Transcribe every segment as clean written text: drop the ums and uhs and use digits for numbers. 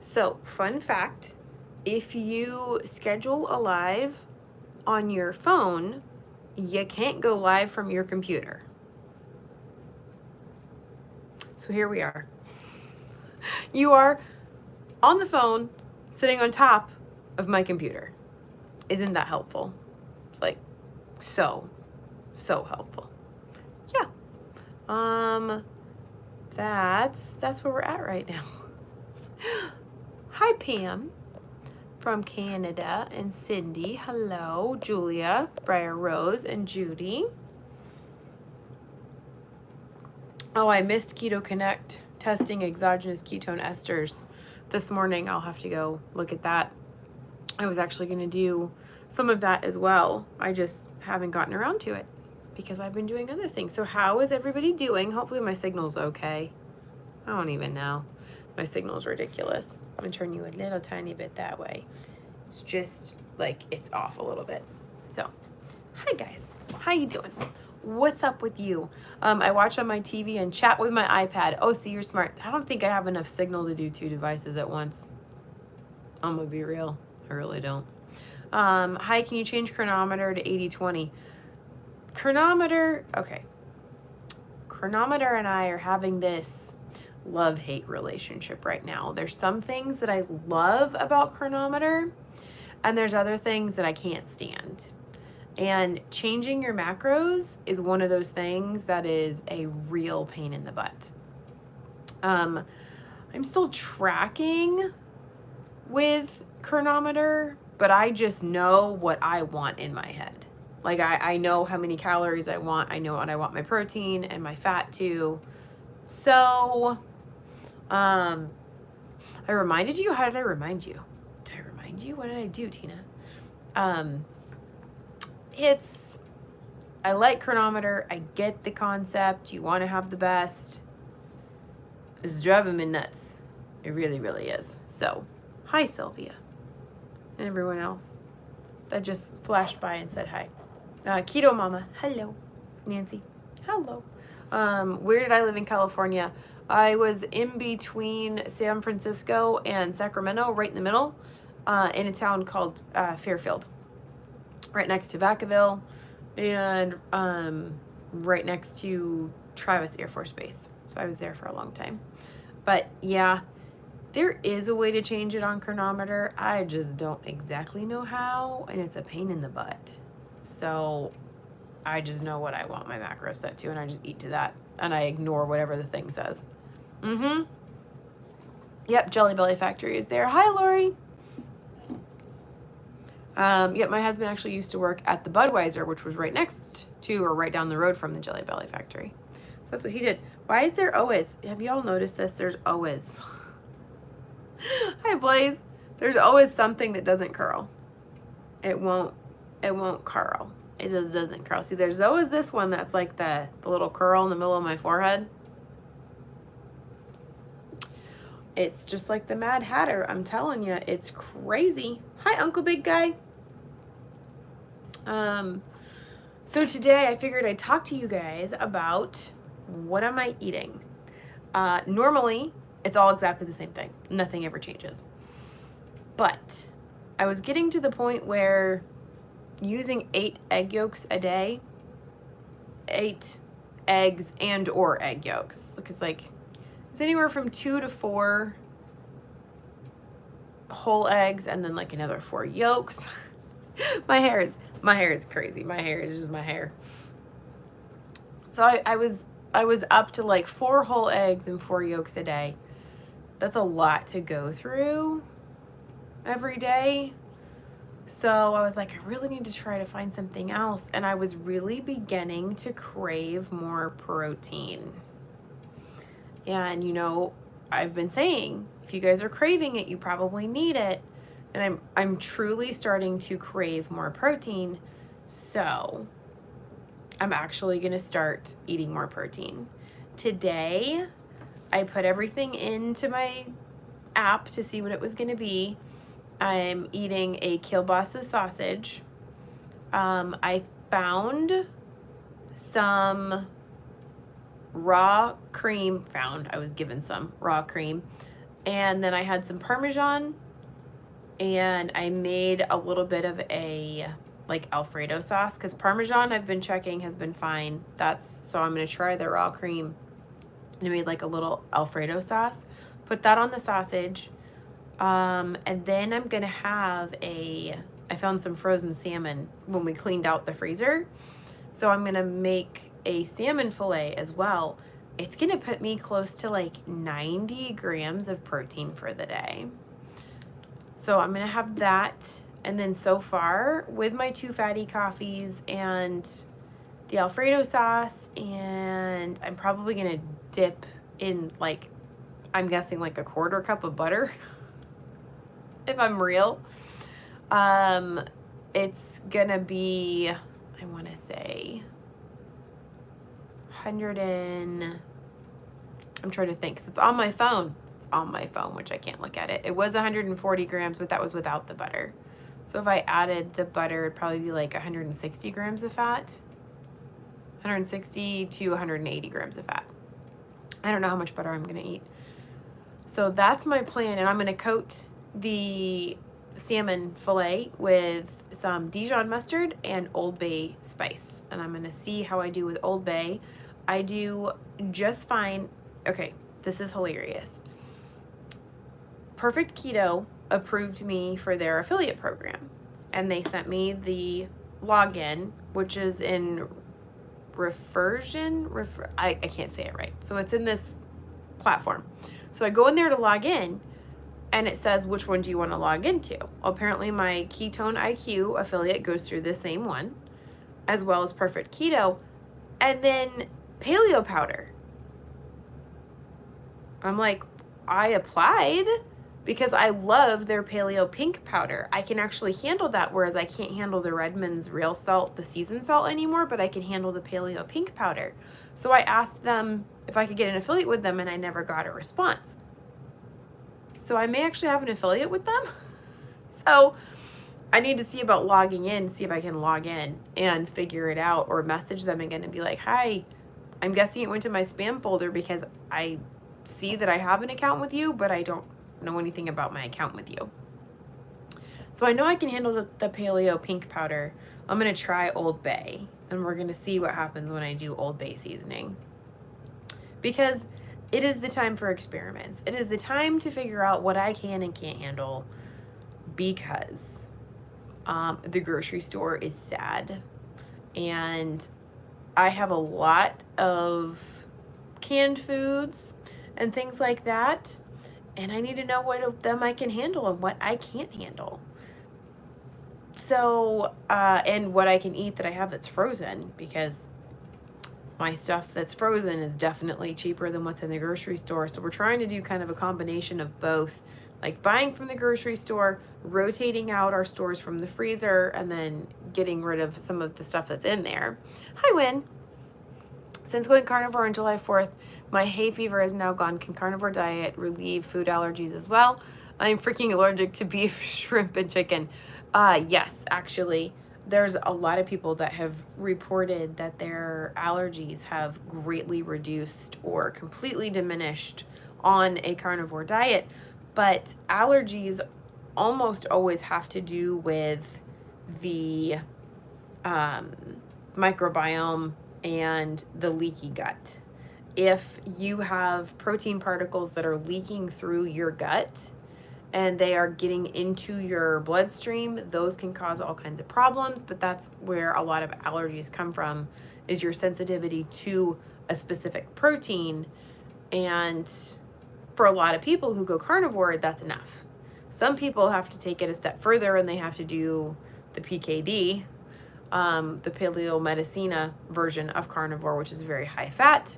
So fun fact, if you schedule a live on your phone, you can't go live from your computer. So here we are. You are on the phone, sitting on top of my computer. Isn't that helpful? It's like so helpful. Yeah. That's where we're at right now. Hi, Pam from Canada, and Cindy. Hello, Julia, Briar Rose, and Judy. Oh, I missed Keto Connect testing exogenous ketone esters this morning. I'll have to go look at that. I was actually going to do some of that as well. I just haven't gotten around to it because I've been doing other things. So how is everybody doing? Hopefully my signal's okay. I don't even know. My signal's ridiculous. I'm going to turn you a little tiny bit that way. It's just like it's off a little bit. So, hi guys. How you doing? What's up with you? I watch on my TV and chat with my iPad. Oh, see, you're smart. I don't think I have enough signal to do 2 devices at once. I'm gonna be real. I really don't. Hi, can you change chronometer to 80/20? Chronometer, okay. Chronometer and I are having this love-hate relationship right now. There's some things that I love about Chronometer, and there's other things that I can't stand. And changing your macros is one of those things that is a real pain in the butt. I'm still tracking with Chronometer, but I just know what I want in my head. Like I know how many calories I want. I know what I want my protein and my fat to. So, I reminded you. How did I remind you? Did I remind you? What did I do, Tina? I like Chronometer. I get the concept. You want to have the best. It's driving me nuts. It really, really is. So, hi, Sylvia. And everyone else that just flashed by and said hi. Keto Mama. Hello. Nancy. Hello. Where did I live in California? I was in between San Francisco and Sacramento, right in the middle, in a town called Fairfield, right next to Vacaville, and right next to Travis Air Force Base. So I was there for a long time. But yeah, there is a way to change it on Chronometer. I just don't exactly know how, and it's a pain in the butt. So I just know what I want my macros set to, and I just eat to that, and I ignore whatever the thing says. Yep, Jelly Belly Factory is there. Hi, Lori. Yep, my husband actually used to work at the Budweiser, which was right next to or right down the road from the Jelly Belly Factory. So that's what he did. Why is there always? Have y'all noticed this? There's always. Hi, Blaze. There's always something that doesn't curl. It won't curl. It just doesn't curl. See, there's always this one that's like the little curl in the middle of my forehead. It's just like the Mad Hatter. I'm telling you, it's crazy. Hi, Uncle Big Guy. So today I figured I'd talk to you guys about what am I eating. Normally, it's all exactly the same thing. Nothing ever changes. But I was getting to the point where using 8 egg yolks a day, 8 eggs and or egg yolks, because like it's anywhere from 2 to 4 whole eggs and then like another 4 yolks. My hair is crazy. My hair is just my hair. So I was up to like 4 whole eggs and 4 yolks a day. That's a lot to go through every day. So I was like, I really need to try to find something else. And I was really beginning to crave more protein. And you know, I've been saying, if you guys are craving it, you probably need it. And I'm truly starting to crave more protein. So I'm actually going to start eating more protein. Today, I put everything into my app to see what it was going to be. I'm eating a kielbasa sausage. I found some raw cream. I was given some raw cream. And then I had some Parmesan, and I made a little bit of a like Alfredo sauce, because Parmesan I've been checking has been fine. So I'm going to try the raw cream. And I made like a little Alfredo sauce. Put that on the sausage. And then I'm going to have I found some frozen salmon when we cleaned out the freezer. So I'm going to make a salmon fillet as well. It's going to put me close to like 90 grams of protein for the day. So I'm going to have that. And then so far, with my 2 fatty coffees and the Alfredo sauce, and I'm probably going to dip in like, I'm guessing like a 1/4 cup of butter, if I'm real. It's going to be, I want to say 100 and, I'm trying to think, 'cause it's on my phone. It's on my phone, which I can't look at it. It was 140 grams, but that was without the butter. So if I added the butter, it'd probably be like 160 grams of fat. 160 to 180 grams of fat. I don't know how much butter I'm going to eat. So that's my plan. And I'm going to coat the salmon fillet with some Dijon mustard and Old Bay spice. And I'm going to see how I do with Old Bay. I do just fine. Okay, this is hilarious. Perfect Keto approved me for their affiliate program, and they sent me the login, which is in I can't say it right. So it's in this platform. So I go in there to log in, and it says, which one do you want to log into? Well, apparently my Ketone IQ affiliate goes through the same one, as well as Perfect Keto, and then paleo powder. I'm like, I applied because I love their paleo pink powder. I can actually handle that, whereas I can't handle the Redmond's real salt, the seasoned salt anymore, but I can handle the paleo pink powder. So I asked them if I could get an affiliate with them, and I never got a response. So I may actually have an affiliate with them. So I need to see about logging in, see if I can log in and figure it out, or message them again and be like, hi, I'm guessing it went to my spam folder because I see that I have an account with you, but I don't know anything about my account with you. So I know I can handle the paleo pink powder. I'm going to try Old Bay, and we're going to see what happens when I do Old Bay seasoning. Because it is the time for experiments. It is the time to figure out what I can and can't handle, because the grocery store is sad. And I have a lot of canned foods and things like that. And I need to know what of them I can handle and what I can't handle. So, and what I can eat that I have that's frozen, because my stuff that's frozen is definitely cheaper than what's in the grocery store. So we're trying to do kind of a combination of both, like buying from the grocery store, rotating out our stores from the freezer, and then getting rid of some of the stuff that's in there. Hi, Win. Since going carnivore on July 4th, my hay fever is now gone. Can carnivore diet relieve food allergies as well? I'm freaking allergic to beef, shrimp, and chicken. Yes, actually. There's a lot of people that have reported that their allergies have greatly reduced or completely diminished on a carnivore diet. But allergies almost always have to do with the microbiome and the leaky gut. If you have protein particles that are leaking through your gut and they are getting into your bloodstream, those can cause all kinds of problems. But that's where a lot of allergies come from, is your sensitivity to a specific protein. And for a lot of people who go carnivore, that's enough. Some people have to take it a step further, and they have to do the PKD, the Paleo Medicina version of carnivore, which is very high fat.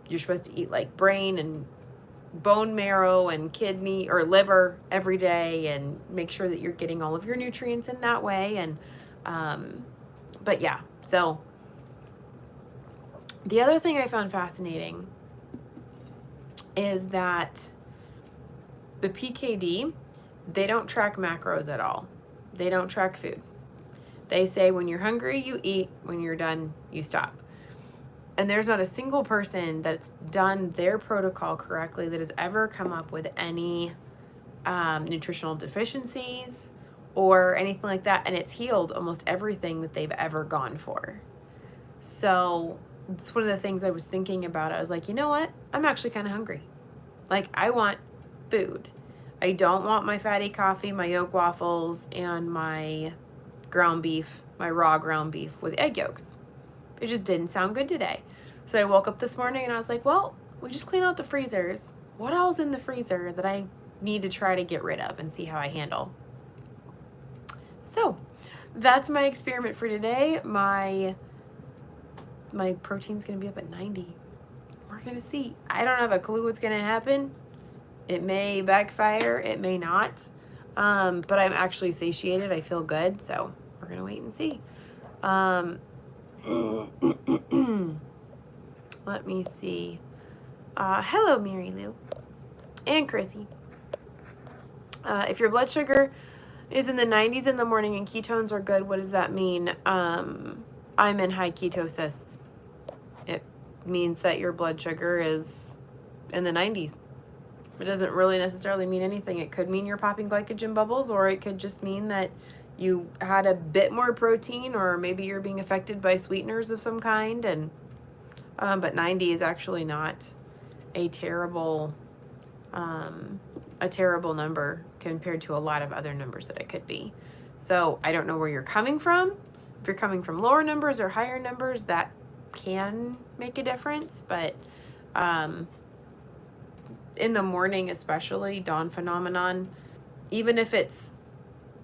You're supposed to eat like brain and bone marrow and kidney or liver every day, and make sure that you're getting all of your nutrients in that way. And but yeah, so the other thing I found fascinating is that the PKD, they don't track macros at all. They don't track food. They say when you're hungry, you eat. When you're done, you stop. And there's not a single person that's done their protocol correctly that has ever come up with any nutritional deficiencies or anything like that. And it's healed almost everything that they've ever gone for. So it's one of the things I was thinking about. I was like, you know what? I'm actually kind of hungry. Like, I want food. I don't want my fatty coffee, my yolk waffles, and my ground beef, my raw ground beef with egg yolks. It just didn't sound good today. So I woke up this morning and I was like, well, we just clean out the freezers. What else in the freezer that I need to try to get rid of and see how I handle? So that's my experiment for today. My protein's going to be up at 90. We're going to see. I don't have a clue what's going to happen. It may backfire. It may not. But I'm actually satiated. I feel good. So we're going to wait and see. Let me see. Hello, Mary Lou and Chrissy. If your blood sugar is in the 90s in the morning and ketones are good, what does that mean? I'm in high ketosis. It means that your blood sugar is in the 90s. It doesn't really necessarily mean anything. It could mean you're popping glycogen bubbles, or it could just mean that you had a bit more protein, or maybe you're being affected by sweeteners of some kind. And but 90 is actually not a terrible number compared to a lot of other numbers that it could be. So I don't know where you're coming from. If you're coming from lower numbers or higher numbers, that can make a difference. But in the morning, especially, dawn phenomenon, even if it's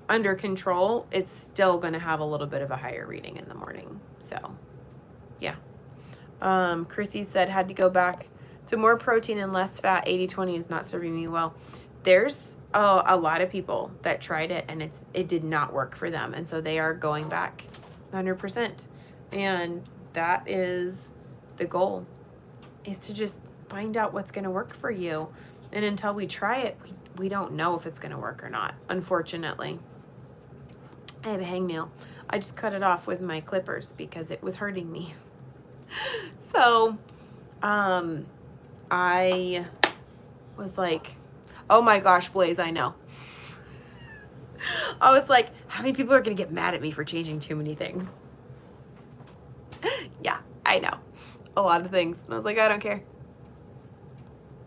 under control, it's still going to have a little bit of a higher reading in the morning. So, yeah. Chrissy said, had to go back to more protein and less fat. 80-20 is not serving me well. There's a lot of people that tried it and it did not work for them. And so they are going back 100%. And that is the goal, is to just find out what's going to work for you. And until we try it, we don't know if it's going to work or not, unfortunately. I have a hangnail. I just cut it off with my clippers because it was hurting me. So, I was like, oh my gosh, Blaze, I know. I was like, how many people are going to get mad at me for changing too many things? Yeah, I know. A lot of things. And I was like, I don't care.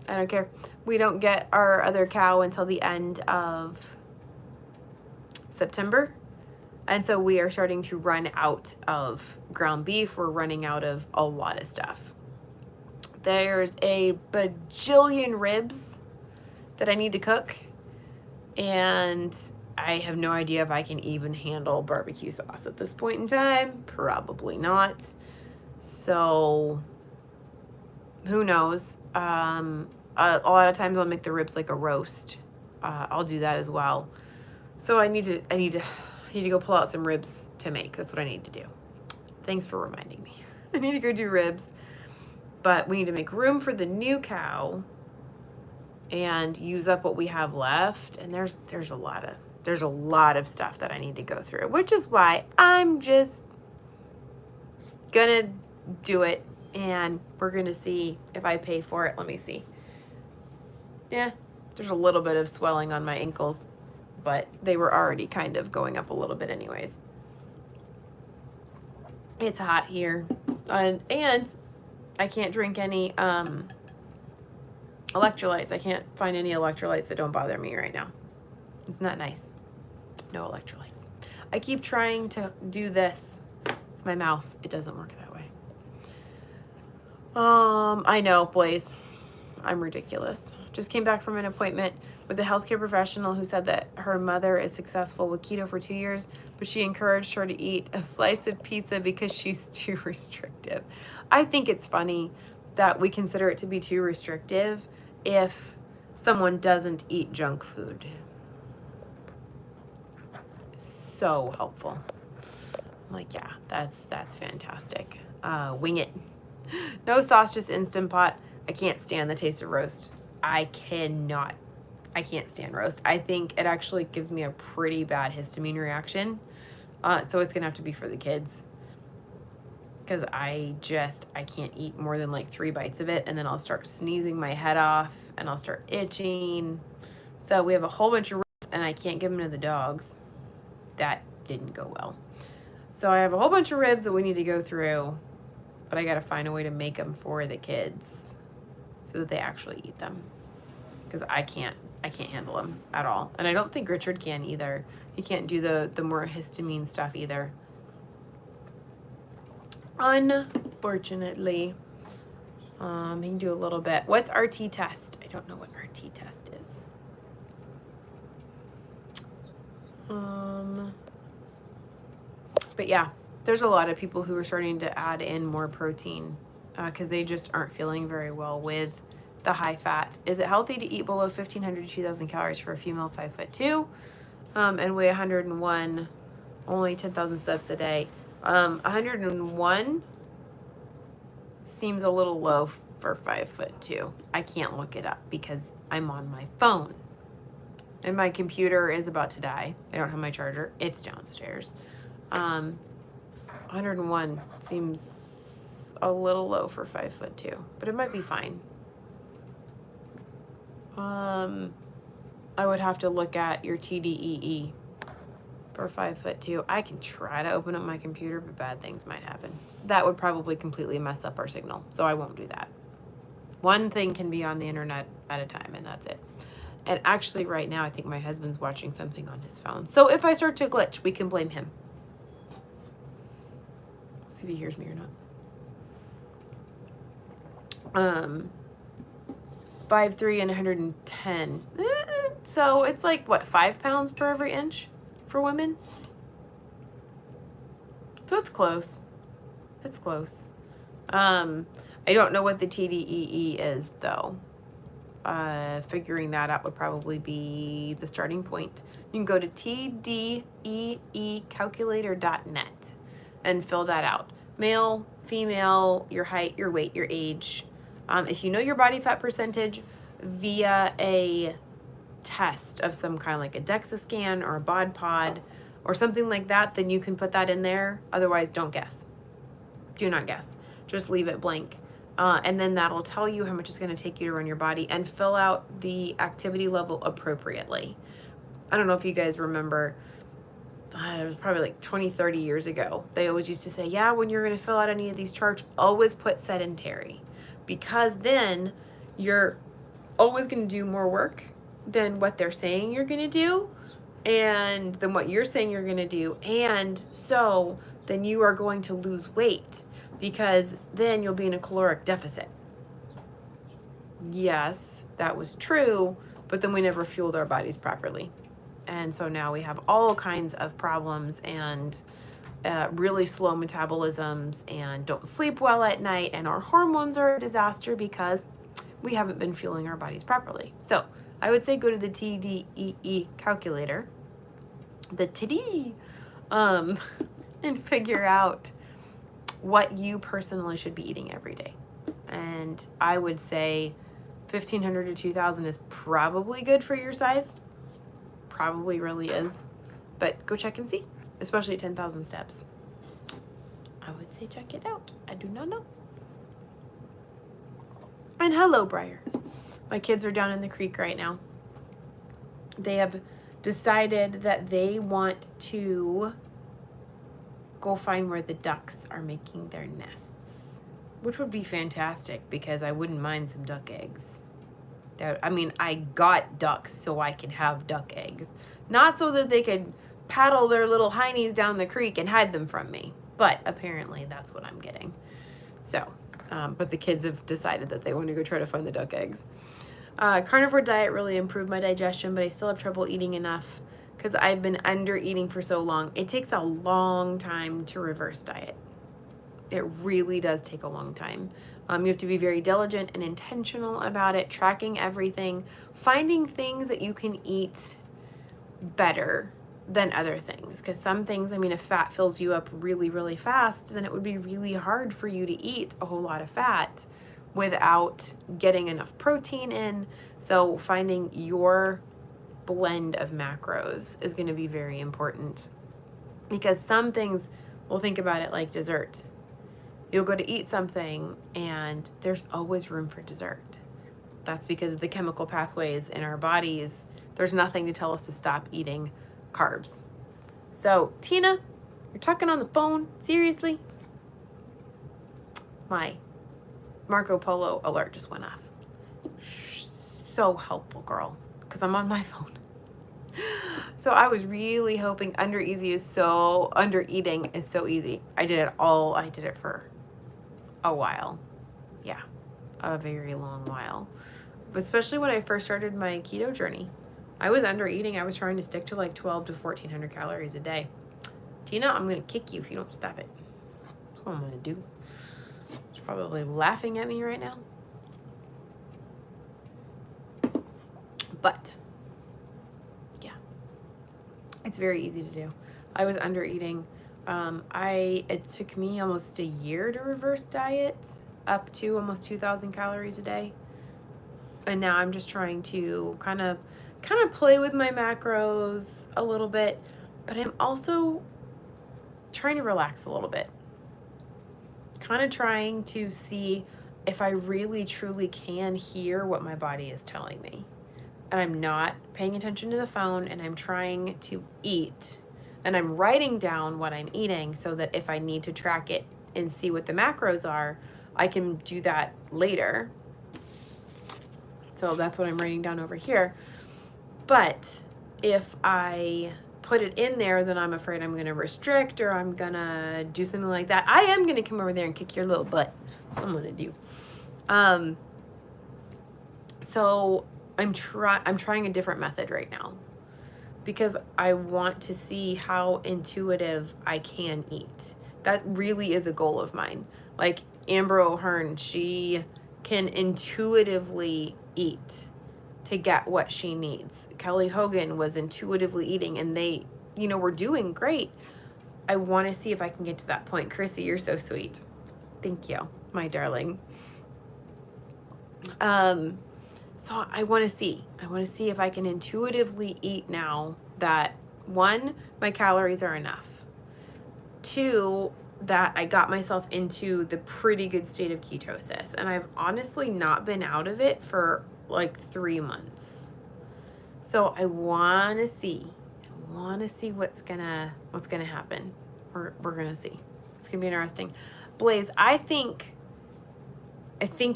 I don't care. We don't get our other cow until the end of September. And so we are starting to run out of ground beef. We're running out of a lot of stuff. There's a bajillion ribs that I need to cook. And I have no idea if I can even handle barbecue sauce at this point in time. Probably not. So who knows? A lot of times I'll make the ribs like a roast. I'll do that as well. So I need to go pull out some ribs to make. That's what I need to do. Thanks for reminding me. I need to go do ribs. But we need to make room for the new cow and use up what we have left. And there's a lot of stuff that I need to go through, which is why I'm just gonna do it, and we're gonna see if I pay for it. Let me see. Yeah, there's a little bit of swelling on my ankles, but they were already kind of going up a little bit anyways. It's hot here, and I can't drink any electrolytes. I can't find any electrolytes that don't bother me right now. It's not nice. No electrolytes. I keep trying to do this. It's my mouse. It doesn't work that way. I know, Blaze. I'm ridiculous. Just came back from an appointment with a healthcare professional who said that her mother is successful with keto for 2 years, but she encouraged her to eat a slice of pizza because she's too restrictive. I think it's funny that we consider it to be too restrictive if someone doesn't eat junk food. So helpful. I'm like, yeah, that's fantastic. Wing it. No sauce, just Instant Pot. I can't stand the taste of roast. I can't stand roast. I think it actually gives me a pretty bad histamine reaction. So it's gonna have to be for the kids. because I can't eat more than like 3 bites of it, and then I'll start sneezing my head off and I'll start itching. So we have a whole bunch of ribs, and I can't give them to the dogs. That didn't go well. So I have a whole bunch of ribs that we need to go through, but I got to find a way to make them for the kids so that they actually eat them, because I can't handle them at all. And I don't think Richard can either. He can't do the more histamine stuff either, unfortunately. He can do a little bit. What's RT test? I don't know what RT test is. But yeah, there's a lot of people who are starting to add in more protein because they just aren't feeling very well with the high fat. Is it healthy to eat below 1,500 to 2,000 calories for a female 5'2" and weigh 101, only 10,000 steps a day? 101 seems a little low for 5'2". I can't look it up because I'm on my phone and my computer is about to die. I don't have my charger. It's downstairs. 101 seems a little low for 5'2", but it might be fine. I would have to look at your TDEE for 5'2". I can try to open up my computer, but bad things might happen. That would probably completely mess up our signal, so I won't do that. One thing can be on the internet at a time, and that's it. And actually right now, I think my husband's watching something on his phone. So if I start to glitch, we can blame him. See if he hears me or not. 5'3" and 110. So it's like, what, 5 pounds per every inch for women? So it's close. It's close. I don't know what the TDEE is, though. Figuring that out would probably be the starting point. You can go to tdeecalculator.net and fill that out. Male, female, your height, your weight, your age. If you know your body fat percentage via a test of some kind, like a DEXA scan or a bod pod or something like that, then you can put that in there. Otherwise, don't guess. Do not guess. Just leave it blank. And then that'll tell you how much it's going to take you to run your body, and fill out the activity level appropriately. I don't know if you guys remember, it was probably like 20, 30 years ago. They always used to say, yeah, when you're going to fill out any of these charts, always put sedentary, because then you're always going to do more work than what they're saying you're going to do, and than what you're saying you're going to do. And so then you are going to lose weight, because then you'll be in a caloric deficit. Yes, that was true, but then we never fueled our bodies properly. And so now we have all kinds of problems and really slow metabolisms, and don't sleep well at night, and our hormones are a disaster because we haven't been fueling our bodies properly. So I would say go to the TDEE calculator, the TDEE, and figure out what you personally should be eating every day. And I would say 1,500 to 2,000 is probably good for your size. Probably really is. But go check and see, especially at 10,000 steps. I would say check it out. I do not know. And hello, Briar. My kids are down in the creek right now. They have decided that they want to go find where the ducks are making their nests, which would be fantastic because I wouldn't mind some duck eggs. I mean, I got ducks so I can have duck eggs, not so that they could paddle their little heinies down the creek and hide them from me, but apparently that's what I'm getting. So, but the kids have decided that they want to go try to find the duck eggs. Carnivore diet really improved my digestion, but I still have trouble eating enough because I've been under eating for so long. It takes a long time to reverse diet. It really does take a long time. You have to be very diligent and intentional about it, tracking everything, finding things that you can eat better than other things. Because some things, I mean, if fat fills you up really, really fast, then it would be really hard for you to eat a whole lot of fat without getting enough protein in. So finding your blend of macros is going to be very important, because some things, we'll think about it like dessert. You'll go to eat something and there's always room for dessert. That's because of the chemical pathways in our bodies. There's nothing to tell us to stop eating carbs. So, Tina, you're talking on the phone? Seriously? My Marco Polo alert just went off. So helpful, girl, because I'm on my phone. So I was really hoping under-eating is so easy. I did it for a while. Yeah, a very long while. Especially when I first started my keto journey. I was under-eating. I was trying to stick to like 12 to 1,400 calories a day. Tina, I'm going to kick you if you don't stop it. That's what I'm going to do. She's probably laughing at me right now. But yeah, it's very easy to do. I was under eating. It took me almost a year to reverse diet up to almost 2,000 calories a day. And now I'm just trying to kind of play with my macros a little bit, but I'm also trying to relax a little bit. Kind of trying to see if I really truly can hear what my body is telling me. And I'm not paying attention to the phone, and I'm trying to eat, and I'm writing down what I'm eating so that if I need to track it and see what the macros are, I can do that later. So that's what I'm writing down over here. But if I put it in there, then I'm afraid I'm going to restrict, or I'm going to do something like that. I am going to come over there and kick your little butt. That's what I'm going to do. So I'm trying a different method right now because I want to see how intuitive I can eat. That really is a goal of mine. Like Amber O'Hearn, she can intuitively eat to get what she needs. Kelly Hogan was intuitively eating, and they, were doing great. I want to see if I can get to that point. Chrissy, you're so sweet. Thank you, my darling. So I want to see if I can intuitively eat now that 1, my calories are enough. 2, that I got myself into the pretty good state of ketosis, and I've honestly not been out of it for like 3 months. So I want to see what's gonna happen. We're gonna see. It's gonna be interesting. Blaze, I think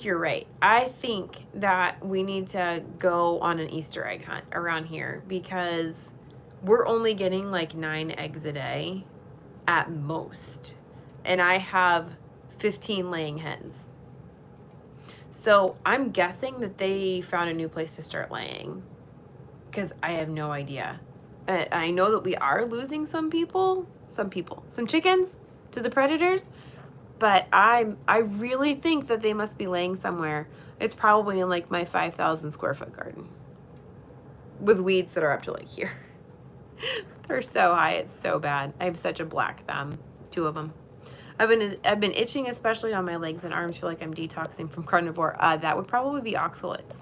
you're right. I think that we need to go on an Easter egg hunt around here because we're only getting like 9 eggs a day at most. And I have 15 laying hens. So I'm guessing that they found a new place to start laying because I have no idea. I know that we are losing some chickens to the predators. But I really think that they must be laying somewhere. It's probably in like my 5,000 square foot garden with weeds that are up to like here. They're so high. It's so bad. I have such a black thumb. 2 of them. I've been itching, especially on my legs and arms. Feel like I'm detoxing from carnivore. That would probably be oxalates.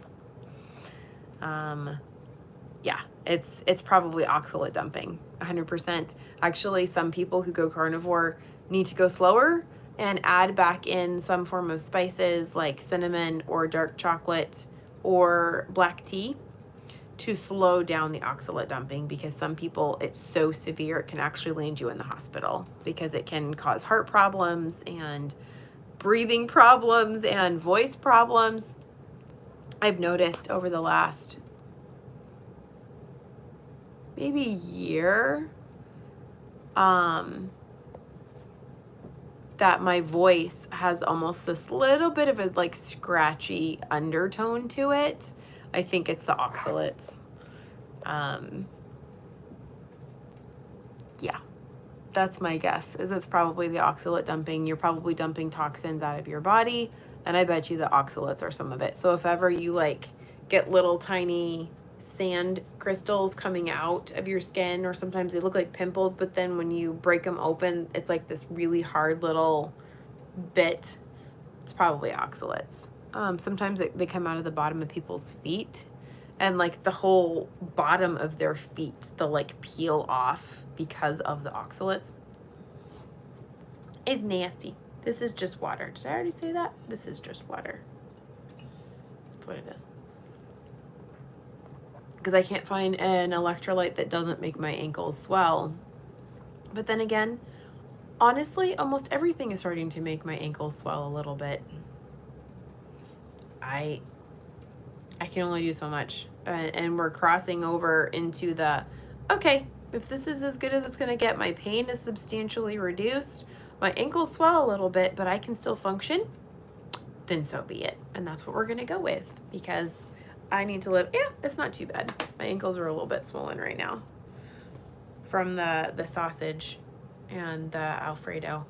Yeah, it's probably oxalate dumping, 100%. Actually, some people who go carnivore need to go slower and add back in some form of spices like cinnamon or dark chocolate or black tea to slow down the oxalate dumping, because some people, it's so severe it can actually land you in the hospital because it can cause heart problems and breathing problems and voice problems. I've noticed over the last maybe year that my voice has almost this little bit of a like scratchy undertone to it. I think it's the oxalates. Yeah, that's my guess, is it's probably the oxalate dumping. You're probably dumping toxins out of your body, and I bet you the oxalates are some of it. So if ever you like get little tiny sand crystals coming out of your skin, or sometimes they look like pimples, but then when you break them open, it's like this really hard little bit, it's probably oxalates. Sometimes they come out of the bottom of people's feet, and like the whole bottom of their feet, they'll like peel off because of the oxalates. It's nasty. This is just water. Did I already say that? This is just water. That's what it is. Because I can't find an electrolyte that doesn't make my ankles swell. But then again, honestly, almost everything is starting to make my ankles swell a little bit. I can only do so much. And we're crossing over into the, okay, if this is as good as it's going to get, my pain is substantially reduced, my ankles swell a little bit, but I can still function, then so be it. And that's what we're going to go with, because I need to live. Yeah, it's not too bad. My ankles are a little bit swollen right now from the sausage and the Alfredo.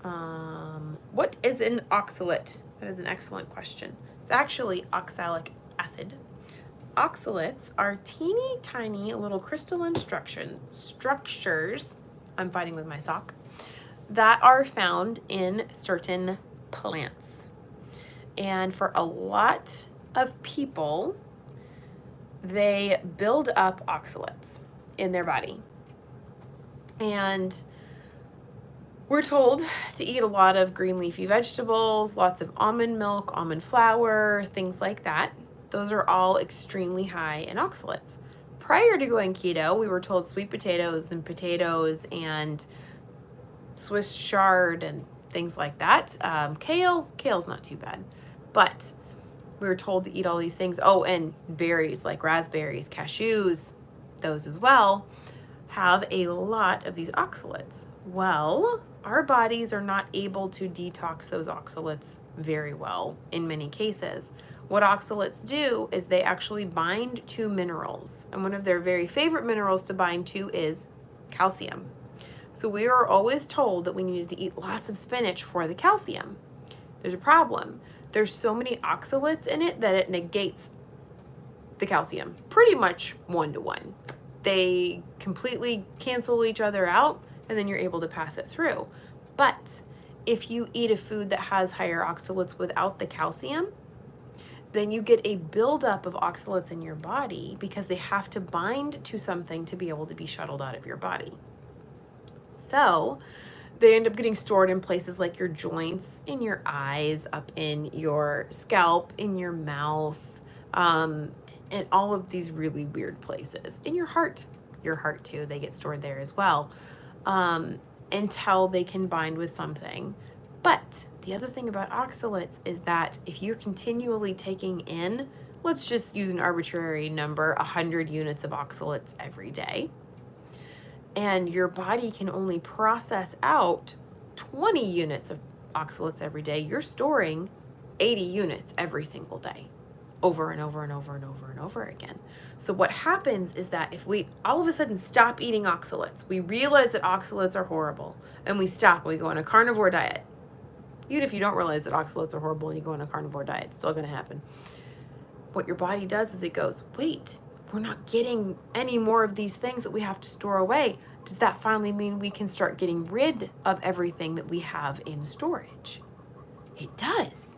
What is an oxalate? That is an excellent question. It's actually oxalic acid. Oxalates are teeny tiny little crystalline structures, I'm fighting with my sock, that are found in certain plants. And for a lot of people, they build up oxalates in their body. And we're told to eat a lot of green leafy vegetables, lots of almond milk, almond flour, things like that. Those are all extremely high in oxalates. Prior to going keto, we were told sweet potatoes and Swiss chard and things like that. Kale's not too bad, but we were told to eat all these things. Oh, and berries like raspberries, cashews, those as well, have a lot of these oxalates. Well, our bodies are not able to detox those oxalates very well in many cases. What oxalates do is they actually bind to minerals, and one of their very favorite minerals to bind to is calcium. So we are always told that we needed to eat lots of spinach for the calcium. There's a problem. There's so many oxalates in it that it negates the calcium, pretty much 1-to-1. They completely cancel each other out, and then you're able to pass it through. But if you eat a food that has higher oxalates without the calcium, then you get a buildup of oxalates in your body because they have to bind to something to be able to be shuttled out of your body. So they end up getting stored in places like your joints, in your eyes, up in your scalp, in your mouth, and all of these really weird places. In your heart too, they get stored there as well, until they can bind with something. But the other thing about oxalates is that if you're continually taking in, let's just use an arbitrary number, 100 units of oxalates every day, and your body can only process out 20 units of oxalates every day, you're storing 80 units every single day, over and over and over and over and over again. So what happens is that if we all of a sudden stop eating oxalates, we realize that oxalates are horrible, and we stop and we go on a carnivore diet. Even if you don't realize that oxalates are horrible and you go on a carnivore diet, it's still going to happen. What your body does is it goes, wait, we're not getting any more of these things that we have to store away. Does that finally mean we can start getting rid of everything that we have in storage? It does.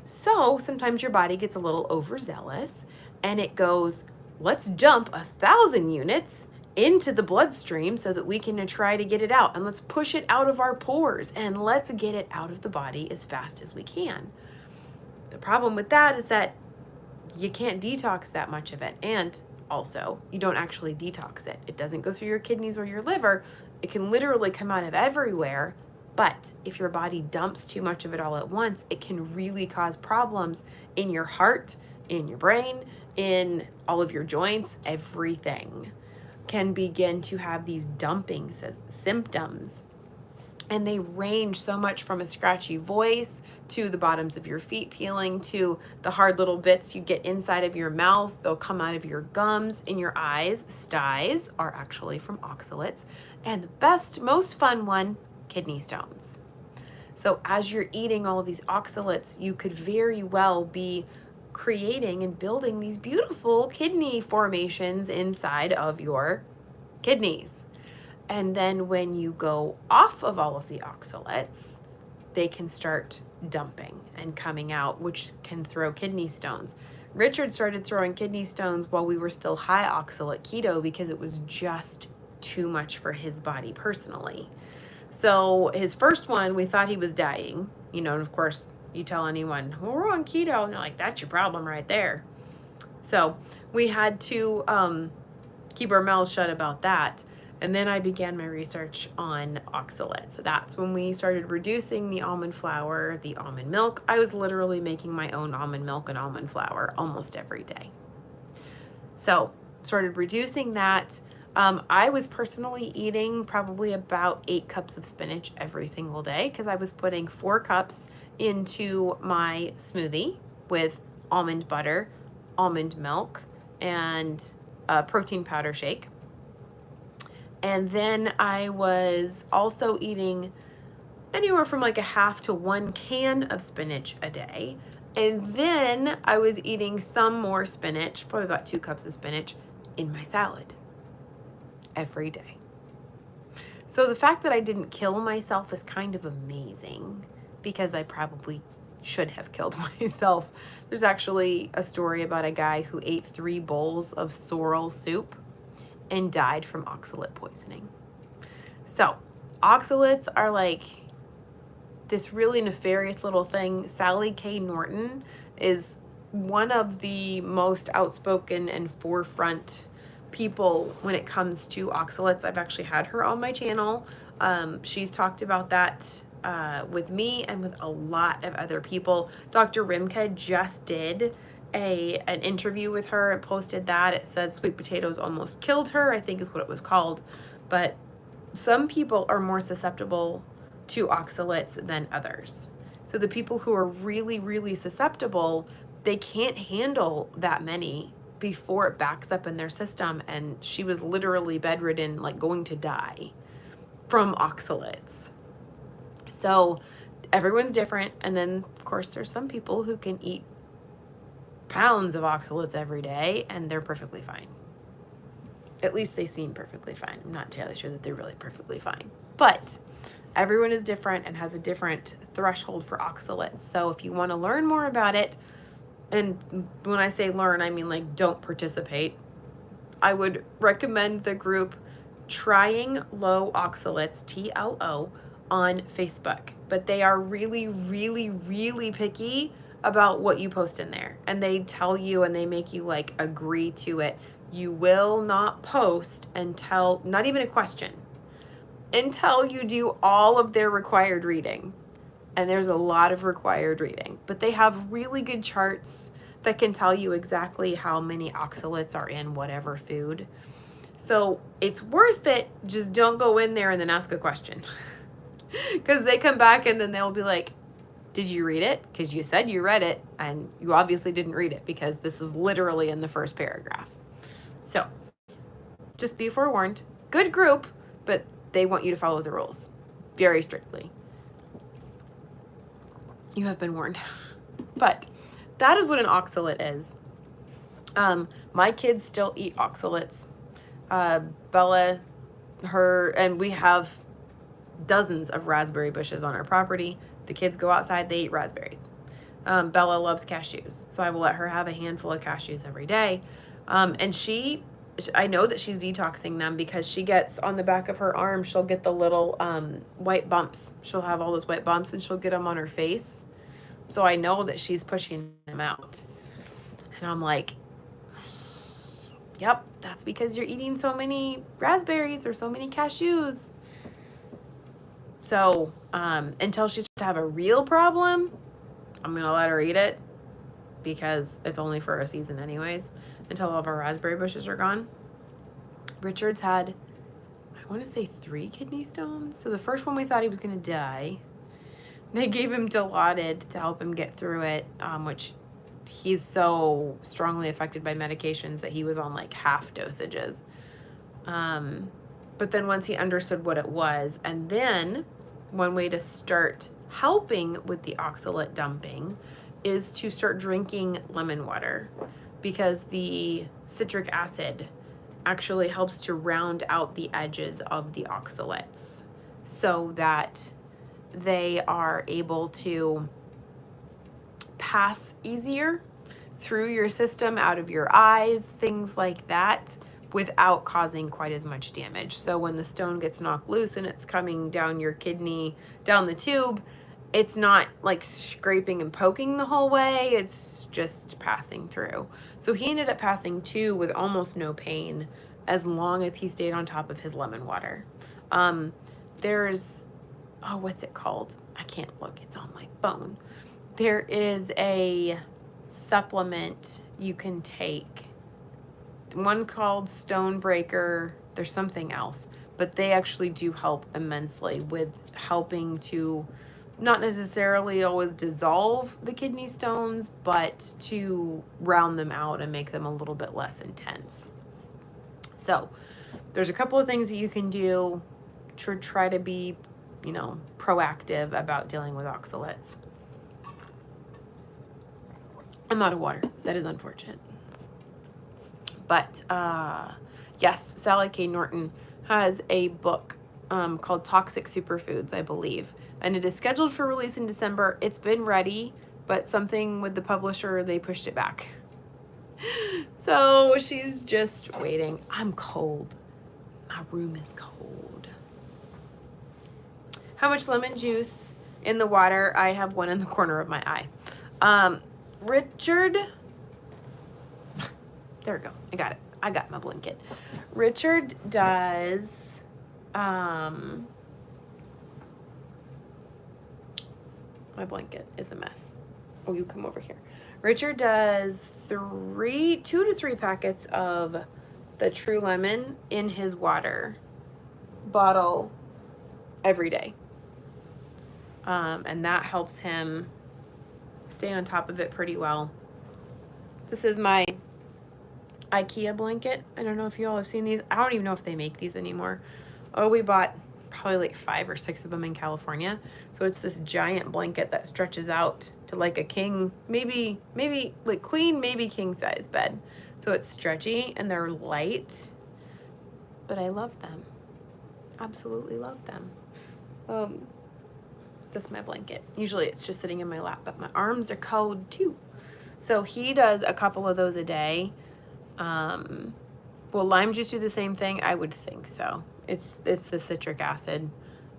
So sometimes your body gets a little overzealous and it goes, let's dump 1,000 units into the bloodstream so that we can try to get it out, and let's push it out of our pores, and let's get it out of the body as fast as we can. The problem with that is that you can't detox that much of it, and also you don't actually detox it. It doesn't go through your kidneys or your liver. It can literally come out of everywhere, but if your body dumps too much of it all at once, it can really cause problems in your heart, in your brain, in all of your joints. Everything can begin to have these dumping symptoms, and they range so much from a scratchy voice to the bottoms of your feet peeling to the hard little bits you get inside of your mouth. They'll come out of your gums, in your eyes. Styes are actually from oxalates, and the best, most fun one, kidney stones. So as you're eating all of these oxalates, you could very well be creating and building these beautiful kidney formations inside of your kidneys. And then when you go off of all of the oxalates, they can start dumping and coming out, which can throw kidney stones. Richard started throwing kidney stones while we were still high oxalate keto because it was just too much for his body personally. So his first one, we thought he was dying, you know, and of course you tell anyone, well, we're on keto, and they're like, that's your problem right there. So we had to keep our mouths shut about that. And then I began my research on oxalates. That's when we started reducing the almond flour, the almond milk. I was literally making my own almond milk and almond flour almost every day. So started reducing that. I was personally eating probably about 8 cups of spinach every single day because I was putting 4 cups into my smoothie with almond butter, almond milk, and a protein powder shake. And then I was also eating anywhere from like a half to 1 can of spinach a day. And then I was eating some more spinach, probably about 2 cups of spinach, in my salad every day. So the fact that I didn't kill myself is kind of amazing because I probably should have killed myself. There's actually a story about a guy who ate 3 bowls of sorrel soup and died from oxalate poisoning. So oxalates are like this really nefarious little thing. Sally K. Norton is one of the most outspoken and forefront people when it comes to oxalates. I've actually had her on my channel. She's talked about that with me and with a lot of other people. Dr. Rimka just did an interview with her and posted that. It says sweet potatoes almost killed her, I think is what it was called. But some people are more susceptible to oxalates than others. So the people who are really, really susceptible, they can't handle that many before it backs up in their system. And she was literally bedridden, like going to die from oxalates. So everyone's different. And then of course there's some people who can eat pounds of oxalates every day and they're perfectly fine. At least they seem perfectly fine. I'm not entirely sure that they're really perfectly fine. But everyone is different and has a different threshold for oxalates. So if you want to learn more about it, and when I say learn, I mean like don't participate, I would recommend the group Trying Low Oxalates, TLO, on Facebook. But they are really, really, really picky about what you post in there. And they tell you and they make you like agree to it. You will not post until, not even a question, until you do all of their required reading. And there's a lot of required reading. But they have really good charts that can tell you exactly how many oxalates are in whatever food. So it's worth it. Just don't go in there and then ask a question. Because they come back and then they'll be like, did you read it? Because you said you read it and you obviously didn't read it because this is literally in the first paragraph. So just be forewarned. Good group, but they want you to follow the rules very strictly. You have been warned. But that is what an oxalate is. My kids still eat oxalates. Bella, and we have dozens of raspberry bushes on our property. The kids go outside, they eat raspberries. Bella loves cashews, so I will let her have a handful of cashews every day. And I know that she's detoxing them because she gets on the back of her arm, she'll get the little white bumps. She'll have all those white bumps and she'll get them on her face. So I know that she's pushing them out. And I'm like, yep, that's because you're eating so many raspberries or so many cashews. So until she starts to have a real problem, I'm going to let her eat it because it's only for a season anyways, until all of our raspberry bushes are gone. Richard's had, I want to say 3 kidney stones. So the first one we thought he was going to die. They gave him Dilaudid to help him get through it, which he's so strongly affected by medications that he was on like half dosages. But then once he understood what it was, and then one way to start helping with the oxalate dumping is to start drinking lemon water, because the citric acid actually helps to round out the edges of the oxalates so that they are able to pass easier through your system, out of your eyes, things like that. without causing quite as much damage. So when the stone gets knocked loose and it's coming down your kidney, down the tube, it's not like scraping and poking the whole way, it's just passing through. So he ended up passing 2 with almost no pain as long as he stayed on top of his lemon water. There's, oh, what's it called? I can't look, it's on my phone. There is a supplement you can take, one called Stone Breaker, there's something else, but they actually do help immensely with helping to not necessarily always dissolve the kidney stones, but to round them out and make them a little bit less intense. So there's a couple of things that you can do to try to be, you know, proactive about dealing with oxalates. I'm out of water. That is unfortunate. But yes, Sally K. Norton has a book called Toxic Superfoods, I believe. And it is scheduled for release in December. It's been ready, but something with the publisher, they pushed it back. So she's just waiting. I'm cold. My room is cold. How much lemon juice in the water? I have one in the corner of my eye. Richard, there we go. I got it. I got my blanket. Richard does, my blanket is a mess. Oh, you come over here. Richard does 2 to 3 packets of the True Lemon in his water bottle every day. And that helps him stay on top of it pretty well. This is my IKEA blanket. I don't know if you all have seen these. I don't even know if they make these anymore. Oh, we bought probably like 5 or 6 of them in California. So it's this giant blanket that stretches out to like a king, maybe like queen, maybe king size bed. So it's stretchy and they're light, but I love them. Absolutely love them. That's my blanket. Usually it's just sitting in my lap, but my arms are cold too. So he does a couple of those a day. Will lime juice do the same thing? I would think so. It's the citric acid.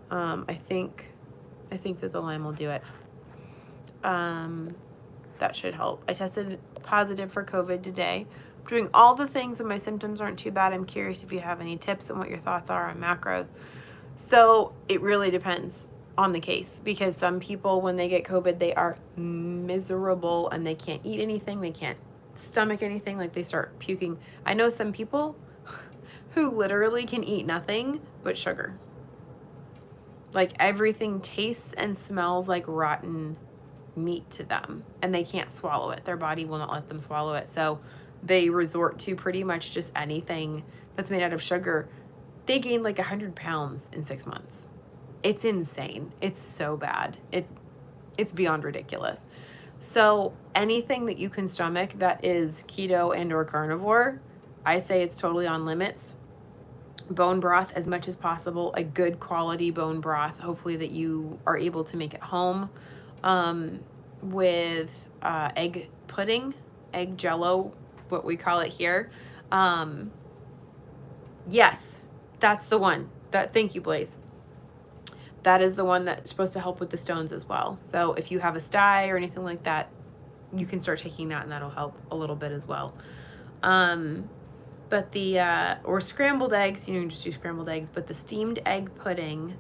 I think that the lime will do it. That should help. I tested positive for COVID today. I'm doing all the things and my symptoms aren't too bad. I'm curious if you have any tips and what your thoughts are on macros. So it really depends on the case, because some people, when they get COVID, they are miserable and they can't eat anything. They can't stomach anything. Like they start puking. I know some people who literally can eat nothing but sugar. Like everything tastes and smells like rotten meat to them and they can't swallow it. Their body will not let them swallow it. So they resort to pretty much just anything that's made out of sugar. They gained like 100 pounds in 6 months. It's insane. It's so bad. It's beyond ridiculous. So anything that you can stomach that is keto and or carnivore, I say it's totally on limits. Bone broth as much as possible, a good quality bone broth, hopefully that you are able to make at home, with egg pudding, egg jello, what we call it here. Yes, that's the one. Thank you, Blaze. That is the one that's supposed to help with the stones as well. So if you have a sty or anything like that, you can start taking that and that'll help a little bit as well. But or scrambled eggs, you can just do scrambled eggs, but the steamed egg pudding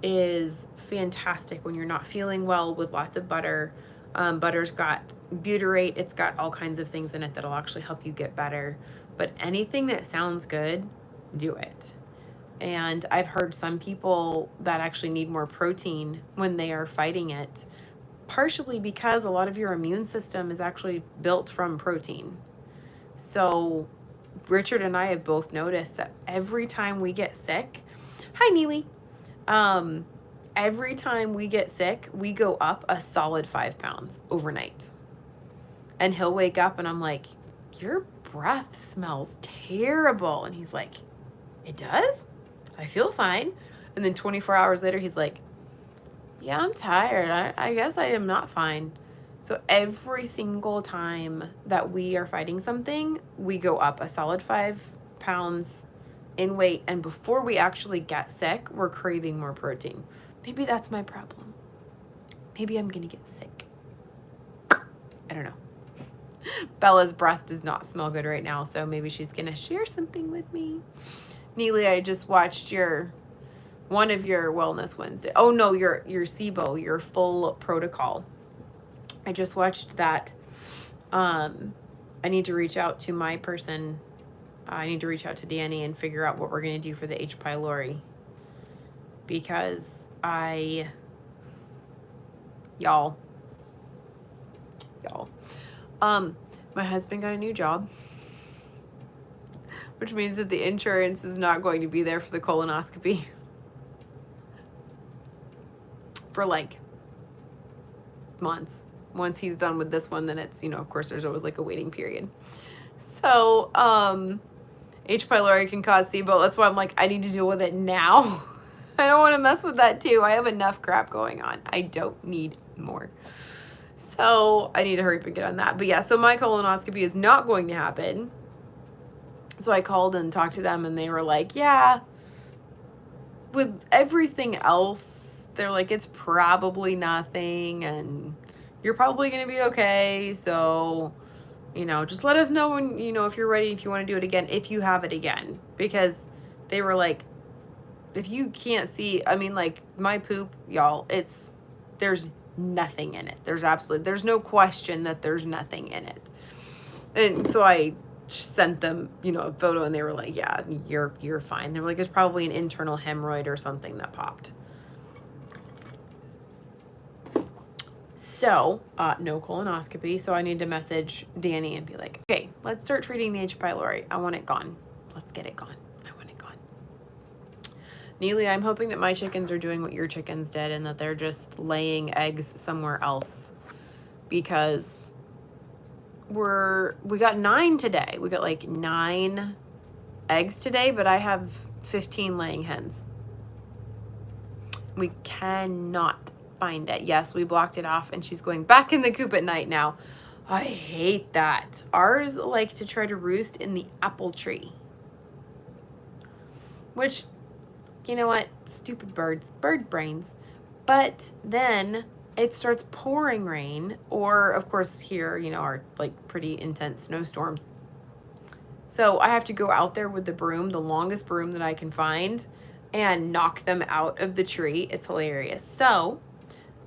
is fantastic when you're not feeling well with lots of butter. Butter's got butyrate, it's got all kinds of things in it that'll actually help you get better. But anything that sounds good, do it. And I've heard some people that actually need more protein when they are fighting it, partially because a lot of your immune system is actually built from protein. So Richard and I have both noticed that every time we get sick, hi Neely, every time we get sick, we go up a solid 5 pounds overnight. And he'll wake up and I'm like, your breath smells terrible. And he's like, it does? I feel fine. And then 24 hours later, he's like, yeah, I'm tired. I guess I am not fine. So every single time that we are fighting something, we go up a solid 5 pounds in weight, and before we actually get sick, we're craving more protein. Maybe that's my problem. Maybe I'm gonna get sick. I don't know. Bella's breath does not smell good right now, so maybe she's gonna share something with me. Neely, I just watched one of your Wellness Wednesday. Oh no, your SIBO, your full protocol. I just watched that. I need to reach out to my person. I need to reach out to Danny and figure out what we're gonna do for the H. pylori, because y'all. My husband got a new job, which means that the insurance is not going to be there for the colonoscopy for like months. Once he's done with this one, then it's, of course there's always like a waiting period. So, H. pylori can cause SIBO. That's why I'm like, I need to deal with it now. I don't want to mess with that too. I have enough crap going on. I don't need more. So I need to hurry up and get on that. But yeah, so my colonoscopy is not going to happen. So I called and talked to them, and they were like, yeah, with everything else, they're like, it's probably nothing, and you're probably going to be okay. So, just let us know when, if you're ready, if you want to do it again, if you have it again. Because they were like, if you can't see, like my poop, y'all, there's nothing in it. There's no question that there's nothing in it. And so I sent them, a photo, and they were like, yeah, you're fine. They were like, it's probably an internal hemorrhoid or something that popped. So, no colonoscopy. So I need to message Danny and be like, okay, let's start treating the H. pylori. I want it gone. Let's get it gone. I want it gone. Neely, I'm hoping that my chickens are doing what your chickens did, and that they're just laying eggs somewhere else, because we got 9 today. We got like 9 eggs today, but I have 15 laying hens. We cannot find it. Yes, we blocked it off, and she's going back in the coop at night now. I hate that. Ours like to try to roost in the apple tree, which, you know what? Stupid birds, bird brains. But then it starts pouring rain, or of course here, are like pretty intense snowstorms. So I have to go out there with the broom, the longest broom that I can find, and knock them out of the tree. It's hilarious. So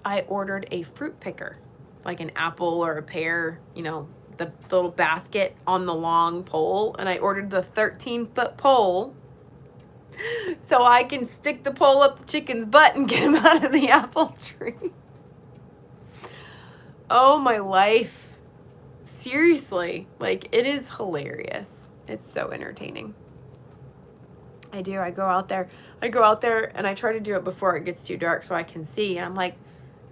I ordered a fruit picker, like an apple or a pear, the little basket on the long pole. And I ordered the 13-foot pole, so I can stick the pole up the chicken's butt and get them out of the apple tree. Oh, my life. Seriously. Like, it is hilarious. It's so entertaining. I do. I go out there and I try to do it before it gets too dark so I can see. And I'm like,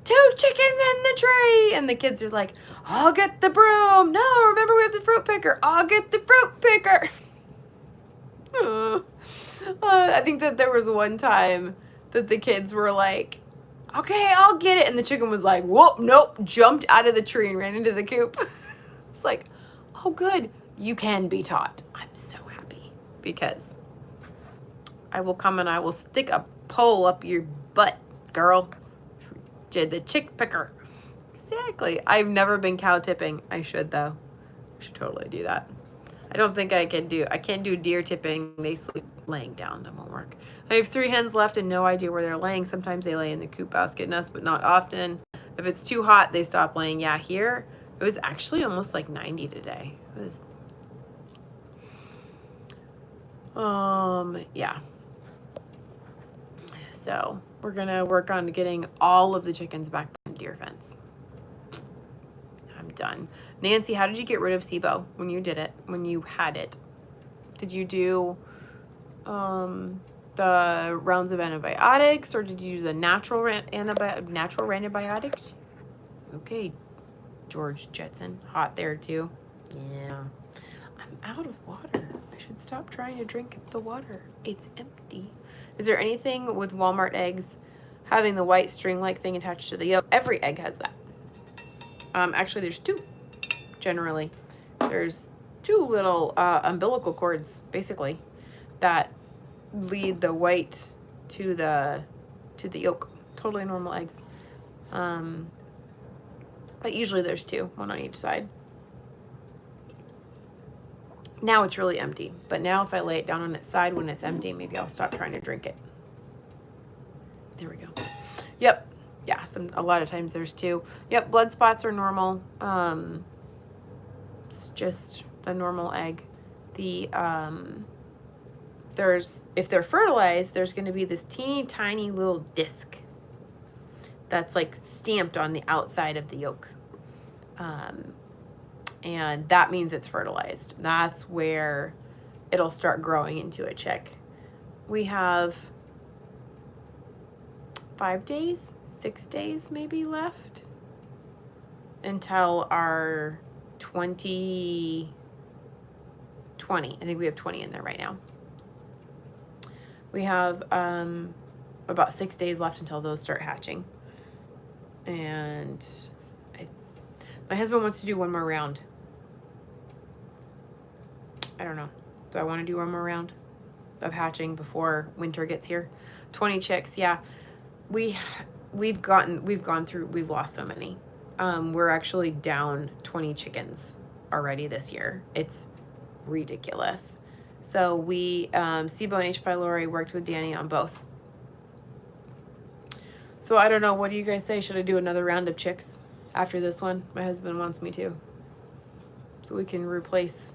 2 chickens in the tree. And the kids are like, I'll get the broom. No, remember we have the fruit picker. I'll get the fruit picker. I think that there was one time that the kids were like, okay, I'll get it. And the chicken was like, whoop, nope, jumped out of the tree and ran into the coop. It's like, oh, good. You can be taught. I'm so happy, because I will come and I will stick a pole up your butt, girl. Did the chick picker. Exactly. I've never been cow tipping. I should, though. I should totally do that. I don't think I can't do deer tipping. They sleep laying down. That won't work. I have 3 hens left and no idea where they're laying. Sometimes they lay in the coop basket nest, but not often. If it's too hot, they stop laying. Yeah, here it was actually almost like 90 today. It was, yeah. So we're gonna work on getting all of the chickens back in deer fence. I'm done. Nancy, how did you get rid of SIBO when you did it, when you had it? Did you do the rounds of antibiotics, or did you do the natural antibiotics? Okay, George Jetson. Hot there too. Yeah. I'm out of water. I should stop trying to drink the water. It's empty. Is there anything with Walmart eggs having the white string-like thing attached to the yolk? Every egg has that. Actually, there's 2. Generally, there's two little umbilical cords, basically, that lead the white to the yolk. Totally normal eggs. But usually there's two, one on each side. Now it's really empty, but now if I lay it down on its side when it's empty, maybe I'll stop trying to drink it. There we go. Yep. Yeah, a lot of times there's two. Yep, blood spots are normal. It's just the normal egg. The if they're fertilized, there's going to be this teeny tiny little disc that's like stamped on the outside of the yolk. And that means it's fertilized. That's where it'll start growing into a chick. We have 5 days, 6 days maybe left until our 20. I think we have 20 in there right now. We have about 6 days left until those start hatching. And my husband wants to do one more round. I don't know. Do I want to do one more round of hatching before winter gets here? 20 chicks, yeah. We've lost so many. We're actually down 20 chickens already this year. It's ridiculous. So we, C-Bone H. Pylori worked with Danny on both. So I don't know. What do you guys say? Should I do another round of chicks after this one? My husband wants me to. So we can replace,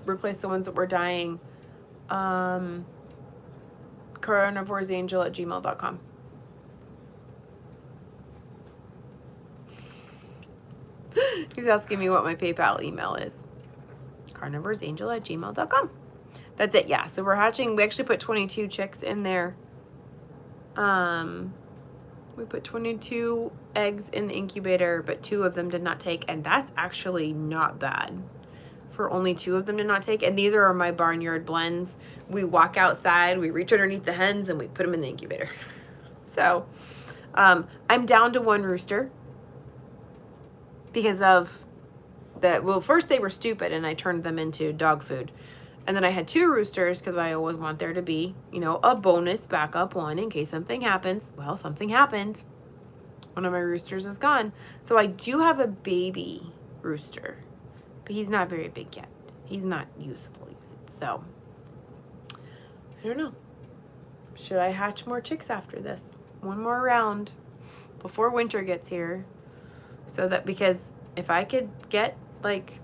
replace the ones that were dying. carnivoresangel@gmail.com. He's asking me what my PayPal email is. carnivoresangel@gmail.com. That's it, yeah. So we're hatching. We actually put 22 chicks in there. We put 22 eggs in the incubator, but 2 of them did not take, and that's actually not bad for only 2 of them to not take. And these are my barnyard blends. We walk outside, we reach underneath the hens, and we put them in the incubator. So I'm down to 1 rooster because of that. Well, first they were stupid and I turned them into dog food. And then I had 2 roosters because I always want there to be, you know, a bonus backup one in case something happens. Well, something happened. One of my roosters is gone. So I do have a baby rooster, but he's not very big yet. He's not useful yet. So I don't know. Should I hatch more chicks after this? One more round before winter gets here. So that, because if I could get like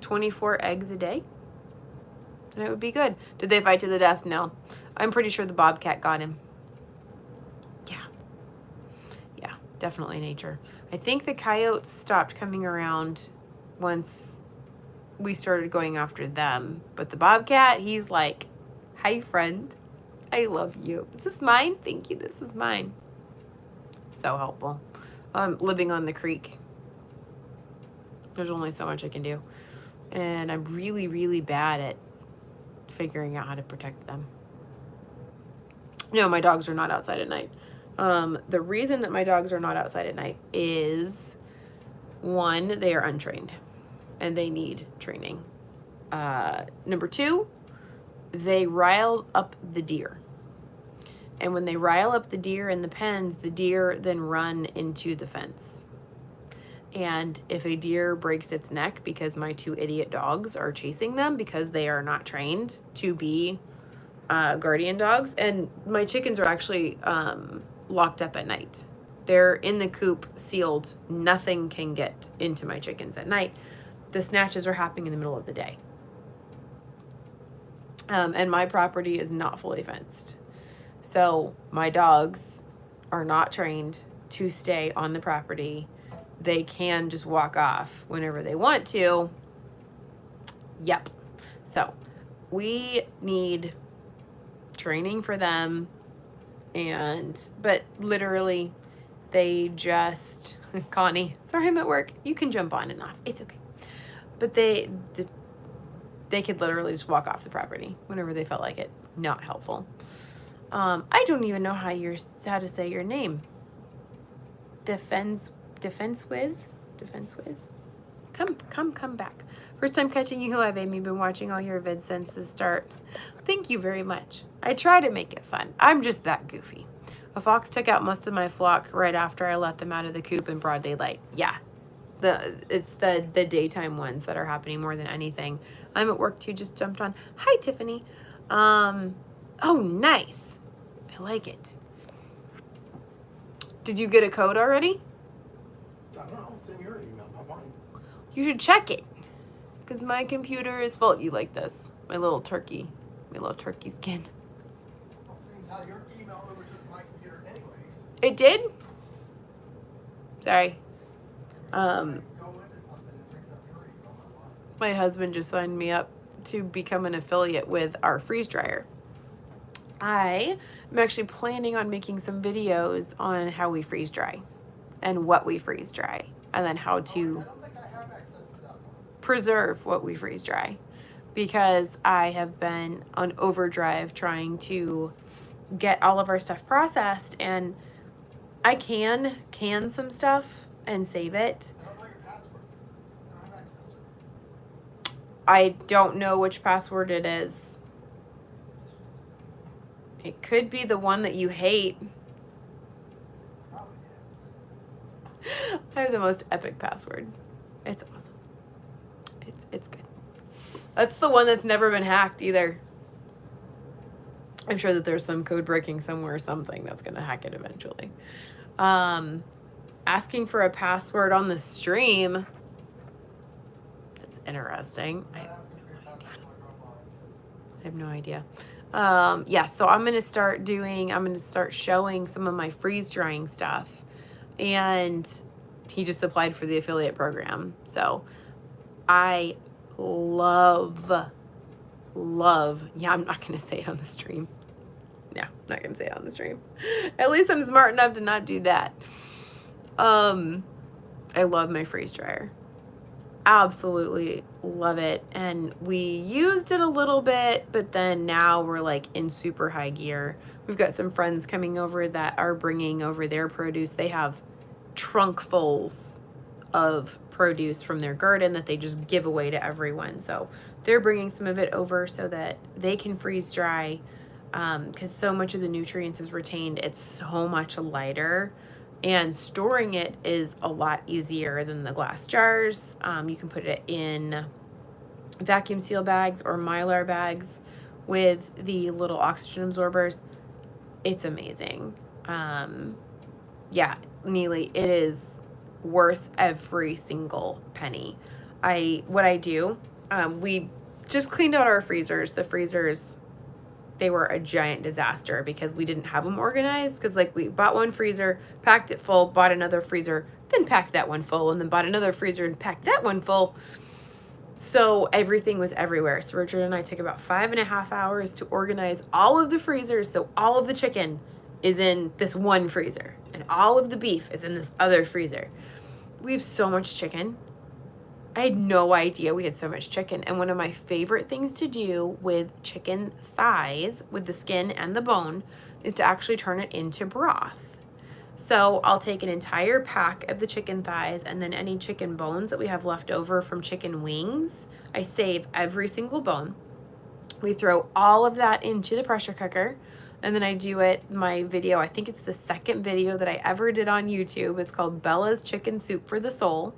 24 eggs a day, then it would be good. Did they fight to the death? No. I'm pretty sure the bobcat got him. Yeah. Yeah, definitely nature. I think the coyotes stopped coming around once we started going after them. But the bobcat, he's like, hi, friend. I love you. Is this mine? Thank you. This is mine. So helpful. I'm living on the creek. There's only so much I can do. And I'm really, really bad at figuring out how to protect them. No, my dogs are not outside at night. The reason that my dogs are not outside at night is, 1, they are untrained and they need training. Number 2, they rile up the deer. And when they rile up the deer in the pens, the deer then run into the fence. And if a deer breaks its neck because my 2 idiot dogs are chasing them because they are not trained to be guardian dogs, and my chickens are actually locked up at night. They're in the coop, sealed. Nothing can get into my chickens at night. The snatches are happening in the middle of the day. And my property is not fully fenced. So my dogs are not trained to stay on the property. They can just walk off whenever they want to. Yep. So we need training for them. But literally they just, Connie, sorry, I'm at work. You can jump on and off. It's okay. But they could literally just walk off the property whenever they felt like it. Not helpful. I don't even know how to say your name. Defense Whiz. Come back. First time catching you live, Amy. Been watching all your vids since the start. Thank you very much. I try to make it fun. I'm just that goofy. A fox took out most of my flock right after I let them out of the coop in broad daylight. Yeah. It's the daytime ones that are happening more than anything. I'm at work too, just jumped on. Hi, Tiffany. Oh, nice. I like it. Did you get a code already? I don't know. It's in your email, not mine. You should check it. Because my computer is full. You like this? My little turkey skin. Well, seems how your email overtook my computer anyways. It did? Sorry. Go into something and brings up your email, not mine. My husband just signed me up to become an affiliate with our freeze dryer. I am actually planning on making some videos on how we freeze dry and what we freeze dry, and then how to I don't think I have access to that one. preserve what we freeze dry, because I have been on overdrive trying to get all of our stuff processed, and I can some stuff and save it. I don't know your password. I don't have access to it. I don't know which password it is. It could be the one that you hate. Probably is. I have the most epic password. It's awesome. It's good. That's the one that's never been hacked either. I'm sure that there's some code breaking somewhere or something that's going to hack it eventually. Asking for a password on the stream. That's interesting. I'm not asking for your password when I go live. I have no idea. Yeah, so I'm going to start showing some of my freeze drying stuff. And he just applied for the affiliate program. So I love, yeah, I'm not going to say it on the stream. No, I'm not going to say it on the stream. At least I'm smart enough to not do that. I love my freeze dryer. Absolutely love it. And we used it a little bit, but then now we're like in super high gear. We've got some friends coming over that are bringing over their produce. They have trunkfuls of produce from their garden that they just give away to everyone. So they're bringing some of it over so that they can freeze dry, because so much of the nutrients is retained. It's so much lighter. And storing it is a lot easier than the glass jars. You can put it in vacuum seal bags or Mylar bags with the little oxygen absorbers. It's amazing. Yeah, Neely, it is worth every single penny. What I do, we just cleaned out our freezers. The freezers, they were a giant disaster because we didn't have them organized. Because like we bought one freezer, packed it full, bought another freezer, then packed that one full, and then bought another freezer and packed that one full. So everything was everywhere. So Richard and I took about 5.5 hours to organize all of the freezers. So all of the chicken is in this one freezer and all of the beef is in this other freezer. We have so much chicken. I had no idea we had so much chicken. And one of my favorite things to do with chicken thighs, with the skin and the bone, is to actually turn it into broth. So I'll take an entire pack of the chicken thighs, and then any chicken bones that we have left over from chicken wings, I save every single bone. We throw all of that into the pressure cooker, and then I do it, my video, I think it's the second video that I ever did on YouTube. It's called Bella's Chicken Soup for the Soul.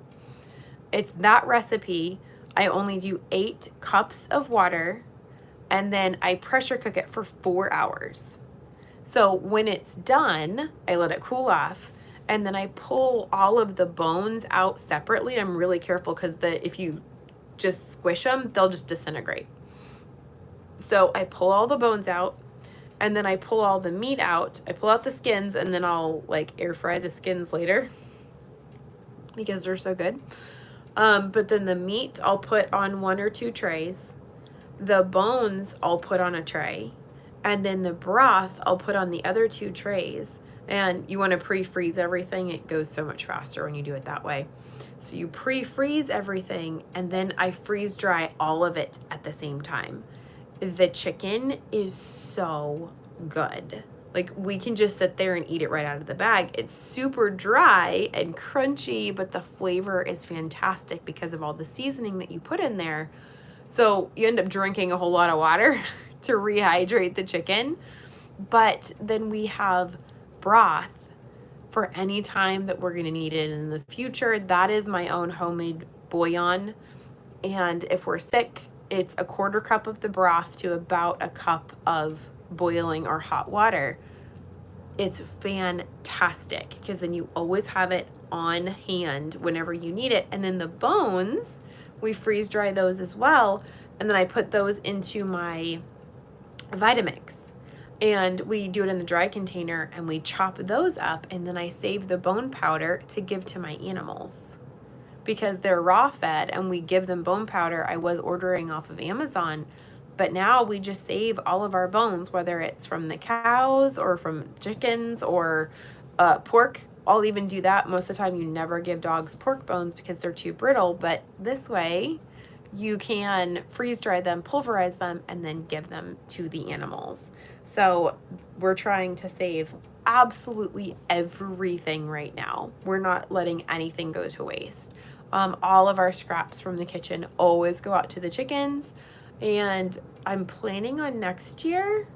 It's that recipe. I only do 8 cups of water, and then I pressure cook it for 4 hours. So when it's done, I let it cool off, and then I pull all of the bones out separately. I'm really careful because if you just squish them, they'll just disintegrate. So I pull all the bones out, and then I pull all the meat out. I pull out the skins, and then I'll like air fry the skins later because they're so good. But then the meat I'll put on 1 or 2 trays. The bones I'll put on a tray. And then the broth I'll put on the other 2 trays. And you want to pre-freeze everything. It goes so much faster when you do it that way. So you pre-freeze everything, and then I freeze dry all of it at the same time. The chicken is so good. Like, we can just sit there and eat it right out of the bag. It's super dry and crunchy, but the flavor is fantastic because of all the seasoning that you put in there. So you end up drinking a whole lot of water to rehydrate the chicken. But then we have broth for any time that we're going to need it in the future. That is my own homemade bouillon. And if we're sick, it's a 1/4 cup of the broth to about a cup of boiling or hot water. It's fantastic because then you always have it on hand whenever you need it. And then the bones, we freeze dry those as well. And then I put those into my Vitamix. And we do it in the dry container and we chop those up, and then I save the bone powder to give to my animals because they're raw fed and we give them bone powder. I was ordering off of Amazon, but now we just save all of our bones, whether it's from the cows or from chickens or pork. I'll even do that. Most of the time you never give dogs pork bones because they're too brittle, but this way you can freeze dry them, pulverize them, and then give them to the animals. So we're trying to save absolutely everything right now. We're not letting anything go to waste. All of our scraps from the kitchen always go out to the chickens. And I'm planning on next year,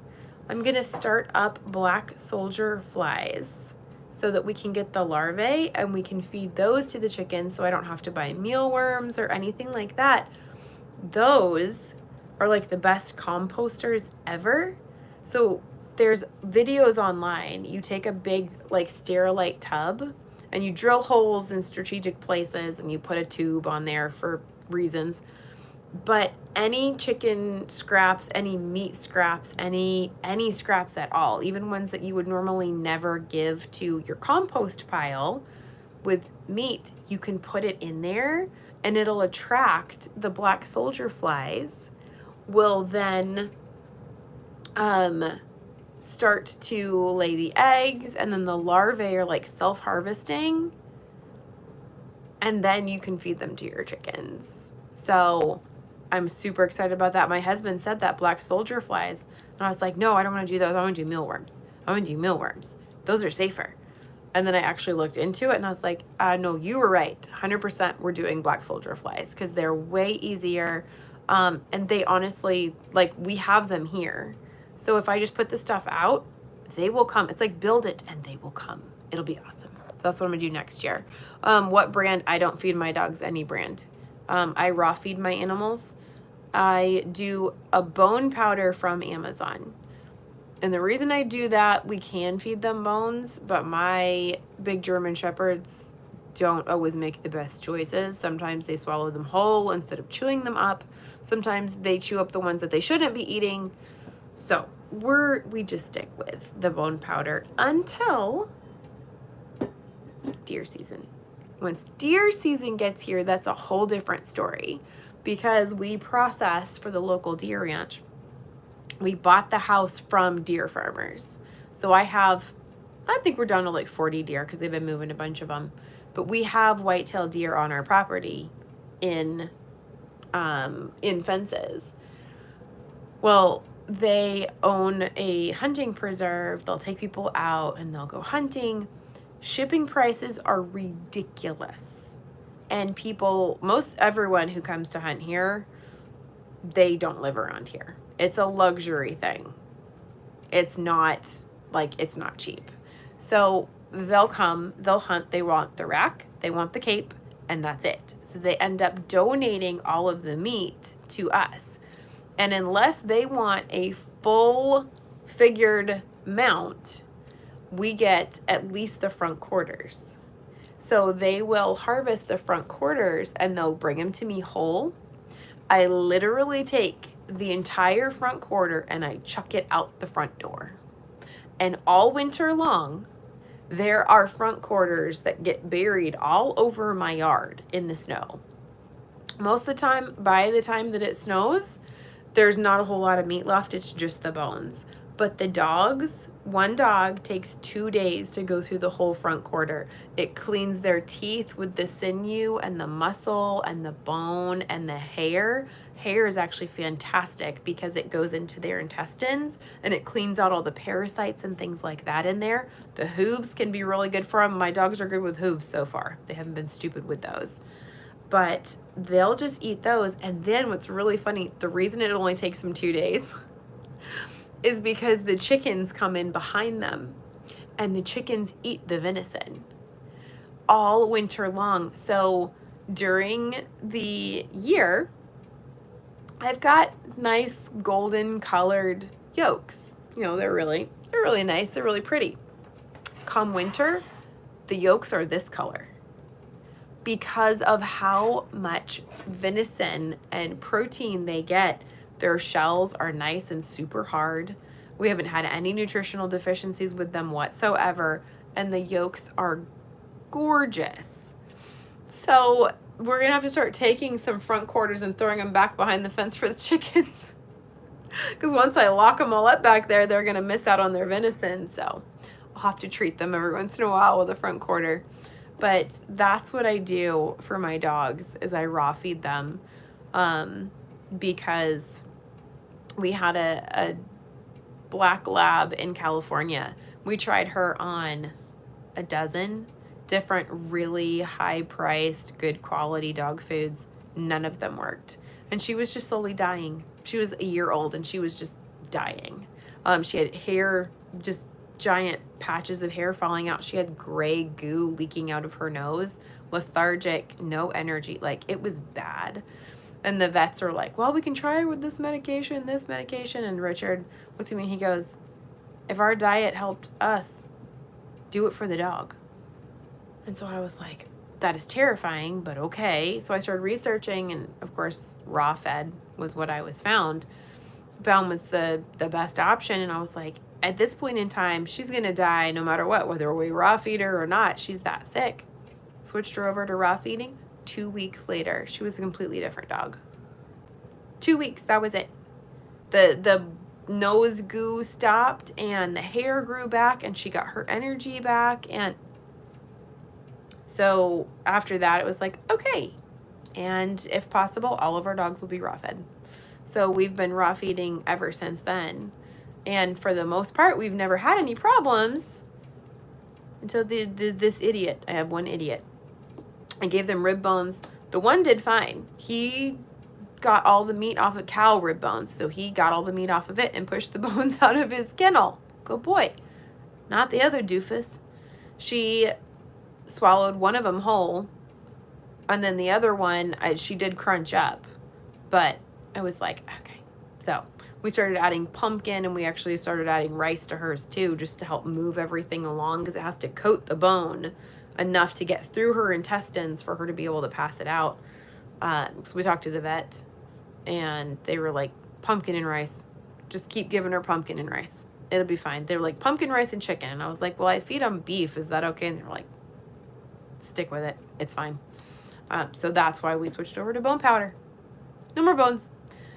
I'm going to start up black soldier flies so that we can get the larvae and we can feed those to the chickens so I don't have to buy mealworms or anything like that. Those are like the best composters ever. So there's videos online. You take a big like Sterilite tub and you drill holes in strategic places and you put a tube on there for reasons. But any chicken scraps, any meat scraps, any scraps at all, even ones that you would normally never give to your compost pile with meat, you can put it in there and it'll attract the black soldier flies, will then start to lay the eggs, and then the larvae are like self-harvesting, and then you can feed them to your chickens. So I'm super excited about that. My husband said that black soldier flies, and I was like, no, I don't want to do those. I want to do mealworms. I want to do mealworms. Those are safer. And then I actually looked into it and I was like, no, you were right. 100% we're doing black soldier flies because they're way easier. And they honestly, like, we have them here. So if I just put this stuff out, they will come. It's like build it and they will come. It'll be awesome. So that's what I'm gonna do next year. What brand? I don't feed my dogs any brand. I raw feed my animals. I do a bone powder from Amazon. And the reason I do that, we can feed them bones, but my big German Shepherds don't always make the best choices. Sometimes they swallow them whole instead of chewing them up. Sometimes they chew up the ones that they shouldn't be eating. So we just stick with the bone powder until deer season. Once deer season gets here, that's a whole different story because we process for the local deer ranch. We bought the house from deer farmers. So I think we're down to like 40 deer because they've been moving a bunch of them. But we have white-tailed deer on our property in fences. Well, they own a hunting preserve. They'll take people out and they'll go hunting. Shipping prices are ridiculous. And most everyone who comes to hunt here, they don't live around here. It's a luxury thing. It's not cheap. So they'll come, they'll hunt, they want the rack, they want the cape, and that's it. So they end up donating all of the meat to us. And unless they want a full figured mount, we get at least the front quarters. So they will harvest the front quarters and they'll bring them to me whole. I literally take the entire front quarter and I chuck it out the front door. And all winter long, there are front quarters that get buried all over my yard in the snow. Most of the time, by the time that it snows, there's not a whole lot of meat left. It's just the bones. But the dogs, one dog takes 2 days to go through the whole front quarter. It cleans their teeth with the sinew and the muscle and the bone and the hair. Hair is actually fantastic because it goes into their intestines and it cleans out all the parasites and things like that in there. The hooves can be really good for them. My dogs are good with hooves so far. They haven't been stupid with those. But they'll just eat those. And then what's really funny, the reason it only takes them 2 days is because the chickens come in behind them and the chickens eat the venison all winter long. So during the year, I've got nice golden colored yolks. You know, they're really nice. They're really pretty. Come winter, the yolks are this color because of how much venison and protein they get. Their shells are nice and super hard. We haven't had any nutritional deficiencies with them whatsoever, and the yolks are gorgeous. So we're gonna have to start taking some front quarters and throwing them back behind the fence for the chickens. Because once I lock them all up back there, they're gonna miss out on their venison. So I'll have to treat them every once in a while with a front quarter. But that's what I do for my dogs, is I raw feed them, because we had a black lab in California. We tried her on a dozen different really high priced, good quality dog foods. None of them worked. And she was just slowly dying. She was a year old and she was just dying. She had hair, just giant patches of hair falling out. She had gray goo leaking out of her nose, lethargic, no energy. Like, it was bad. And the vets are like, well, we can try with this medication. And Richard looks at me and he goes, if our diet helped us, do it for the dog. And so I was like, that is terrifying, but okay. So I started researching, and of course, raw fed was what I found was the best option. And I was like, at this point in time, she's going to die no matter what, whether we raw feed her or not. She's that sick. Switched her over to raw feeding. 2 weeks later, she was a completely different dog. 2 weeks, that was it. The nose goo stopped and the hair grew back and she got her energy back. And so after that, it was like, okay. And if possible, all of our dogs will be raw fed. So we've been raw feeding ever since then. And for the most part, we've never had any problems until this idiot. I have one idiot. I gave them rib bones. The one did fine. He got all the meat off of cow rib bones. So he got all the meat off of it and pushed the bones out of his kennel. Good boy. Not the other doofus. She swallowed one of them whole. And then the other one, she did crunch up. But I was like, okay. So we started adding pumpkin, and we actually started adding rice to hers too, just to help move everything along, because it has to coat the bone enough to get through her intestines for her to be able to pass it out. So we talked to the vet, and they were like, pumpkin and rice. Just keep giving her pumpkin and rice. It'll be fine. They were like, pumpkin, rice, and chicken. And I was like, well, I feed them beef. Is that okay? And they're like, stick with it. It's fine. So that's why we switched over to bone powder. No more bones.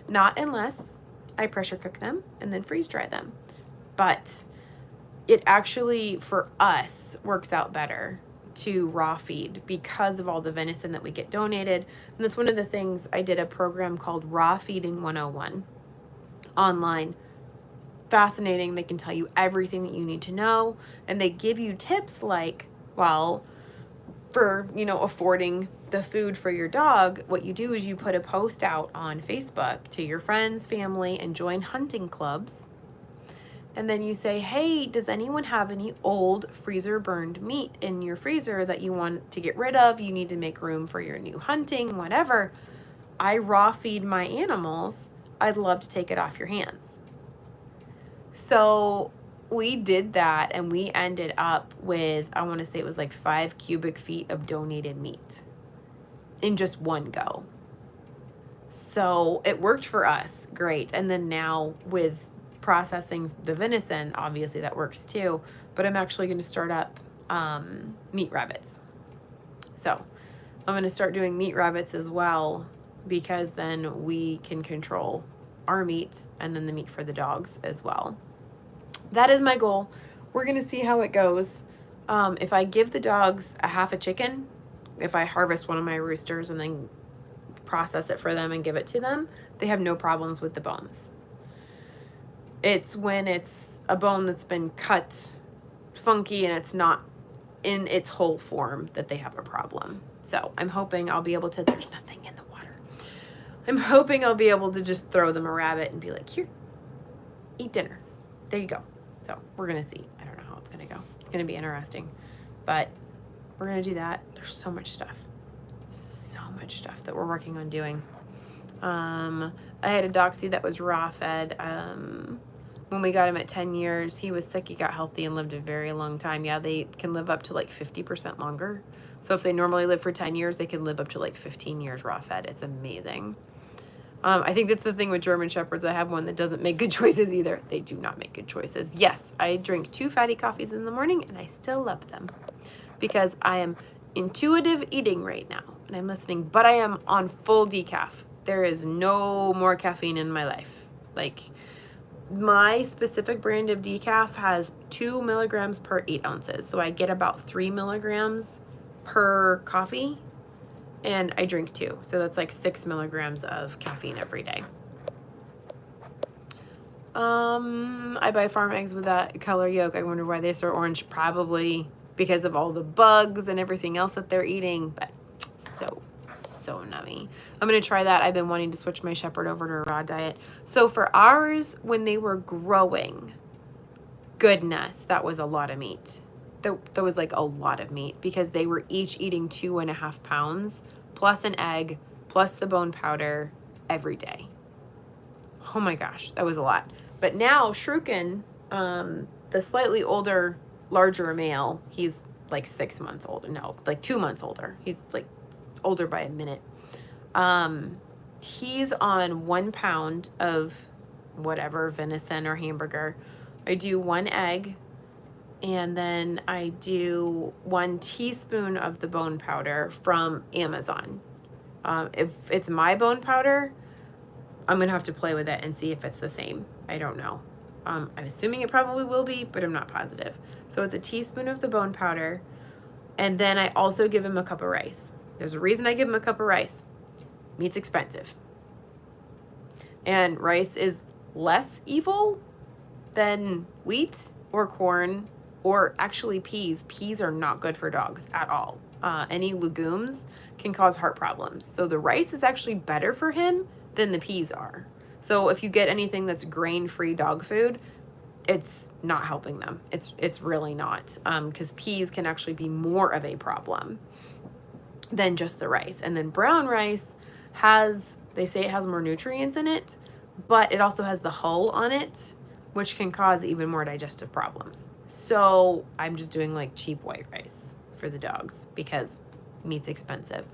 Not unless I pressure cook them and then freeze dry them. But it actually, for us, works out better to raw feed because of all the venison that we get donated. And that's one of the things. I did a program called Raw Feeding 101 online. Fascinating. They can tell you everything that you need to know, and they give you tips like, well, for, affording the food for your dog, what you do is you put a post out on Facebook to your friends, family, and join hunting clubs. And then you say, hey, does anyone have any old freezer burned meat in your freezer that you want to get rid of? You need to make room for your new hunting, whatever. I raw feed my animals. I'd love to take it off your hands. So we did that, and we ended up with, I want to say it was like 5 cubic feet of donated meat in just one go. So it worked for us great. And then now with processing the venison, obviously that works too, but I'm actually going to start up meat rabbits. So I'm going to start doing meat rabbits as well, because then we can control our meat and then the meat for the dogs as well. that is my goal. We're going to see how it goes. If I give the dogs a half a chicken, if I harvest one of my roosters and then process it for them and give it to them, they have no problems with the bones. It's when it's a bone that's been cut funky and it's not in its whole form that they have a problem. So I'm hoping I'll be able to, there's nothing in the water. I'm hoping I'll be able to just throw them a rabbit and be like, here, eat dinner. There you go. So we're going to see. I don't know how it's going to go. It's going to be interesting, but we're going to do that. There's so much stuff that we're working on doing. I had a Doxy that was raw fed. When we got him at 10 years, he was sick, he got healthy and lived a very long time. Yeah, they can live up to like 50% longer. So if they normally live for 10 years, they can live up to like 15 years raw fed. It's amazing. I think that's the thing with German Shepherds. I have one that doesn't make good choices either. They do not make good choices. Yes, I drink 2 fatty coffees in the morning and I still love them because I am intuitive eating right now and I'm listening, but I am on full decaf. There is no more caffeine in my life. Like, my specific brand of decaf has 2 milligrams per 8 ounces. So I get about 3 milligrams per coffee and I drink 2. So that's like 6 milligrams of caffeine every day. I buy farm eggs with that color yolk. I wonder why they are orange. Probably because of all the bugs and everything else that they're eating, but so nummy. I'm going to try that. I've been wanting to switch my shepherd over to a raw diet. So for ours, when they were growing, goodness, that was a lot of meat. That was like a lot of meat because they were each eating 2.5 pounds plus an egg plus the bone powder every day. Oh my gosh, that was a lot. But now Shrukin, the slightly older, larger male, he's like 6 months older. No, like 2 months older. He's like older by a minute. He's on 1 pound of whatever, venison or hamburger. I do 1 egg, and then I do 1 teaspoon of the bone powder from Amazon. If it's my bone powder, I'm gonna have to play with it and see if it's the same. I don't know. I'm assuming it probably will be, but I'm not positive. So it's a teaspoon of the bone powder, and then I also give him a cup of rice. There's a reason I give him a cup of rice. Meat's expensive. And rice is less evil than wheat or corn or actually peas. Peas are not good for dogs at all. Any legumes can cause heart problems. So the rice is actually better for him than the peas are. So if you get anything that's grain-free dog food, it's not helping them. It's really not, because peas can actually be more of a problem than just the rice. And then brown rice has, they say it has more nutrients in it, but it also has the hull on it, which can cause even more digestive problems. So I'm just doing like cheap white rice for the dogs because meat's expensive.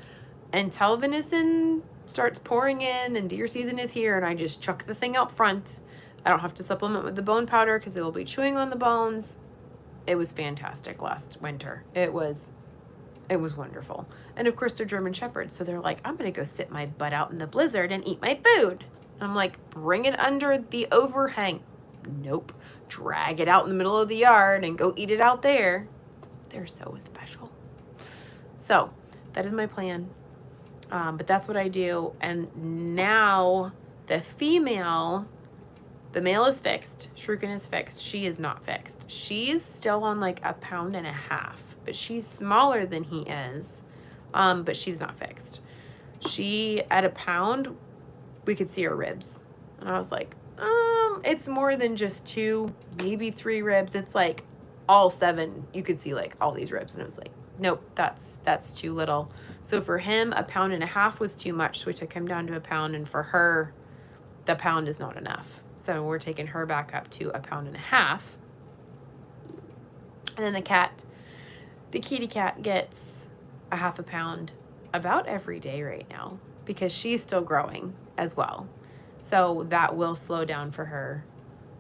Until venison starts pouring in and deer season is here and I just chuck the thing out front, I don't have to supplement with the bone powder because they will be chewing on the bones. It was fantastic last winter. It was wonderful. And of course they're German Shepherds, so they're like, I'm gonna go sit my butt out in the blizzard and eat my food. And I'm like, bring it under the overhang. Nope. Drag it out in the middle of the yard and go eat it out there. They're so special. So that is my plan. But that's what I do. And now the female, the male is fixed. Shrukin is fixed. She is not fixed. She's still on like 1.5 pounds, but she's smaller than he is. But she's not fixed. She, at 1 pound, we could see her ribs. And I was like, it's more than just 2, maybe 3 ribs. It's like all 7. You could see like all these ribs. And it was like, nope, that's too little. So for him, 1.5 pounds was too much. So we took him down to 1 pound. And for her, the pound is not enough. So we're taking her back up to 1.5 pounds. And then the kitty cat gets 0.5 pound about every day right now because she's still growing as well. So that will slow down for her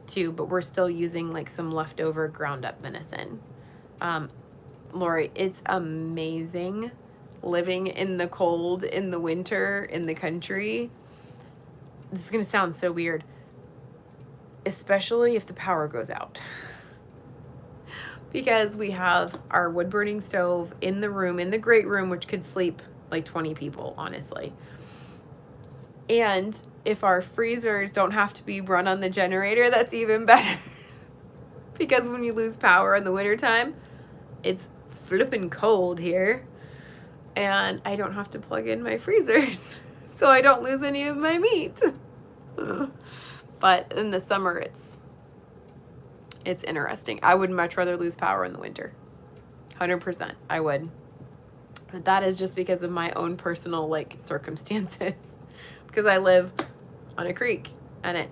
too, but we're still using like some leftover ground up venison. Lori, it's amazing living in the cold in the winter in the country. This is going to sound so weird, especially if the power goes out. because we have our wood burning stove in the room, in the great room, which could sleep like 20 people, honestly. And if our freezers don't have to be run on the generator, that's even better. Because when you lose power in the wintertime, it's flippin' cold here. And I don't have to plug in my freezers. So I don't lose any of my meat. But in the summer, it's interesting. I would much rather lose power in the winter. 100%, I would. But that is just because of my own personal like circumstances. Because I live on a creek and it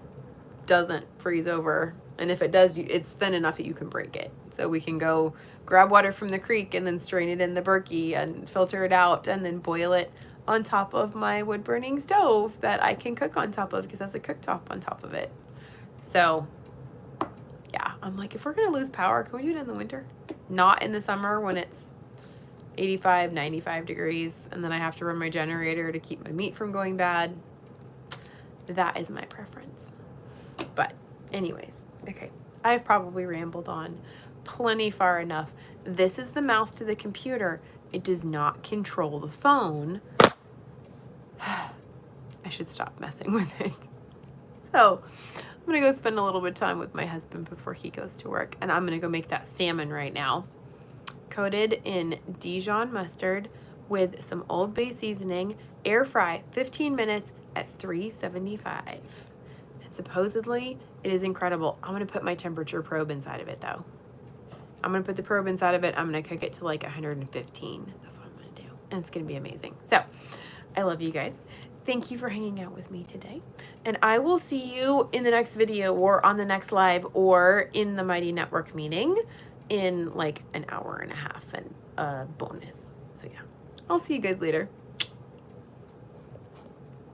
doesn't freeze over. And if it does, it's thin enough that you can break it. So we can go grab water from the creek and then strain it in the Berkey and filter it out and then boil it on top of my wood burning stove that I can cook on top of because it has a cooktop on top of it. So yeah, I'm like, if we're going to lose power, can we do it in the winter? Not in the summer when it's 85, 95 degrees and then I have to run my generator to keep my meat from going bad. That is my preference. But anyways, okay, I've probably rambled on plenty far enough. This is the mouse to the computer. It does not control the phone. I should stop messing with it. So I'm gonna go spend a little bit of time with my husband before he goes to work, and I'm gonna go make that salmon right now, coated in Dijon mustard with some Old Bay seasoning, air fry 15 minutes at 375. And supposedly it is incredible. I'm gonna put my temperature probe inside of it though. I'm gonna put the probe inside of it. I'm gonna cook it to like 115. That's what I'm gonna do. And it's gonna be amazing. So I love you guys. Thank you for hanging out with me today. And I will see you in the next video or on the next live or in the Mighty Network meeting in like an hour and a half and a bonus. So yeah, I'll see you guys later.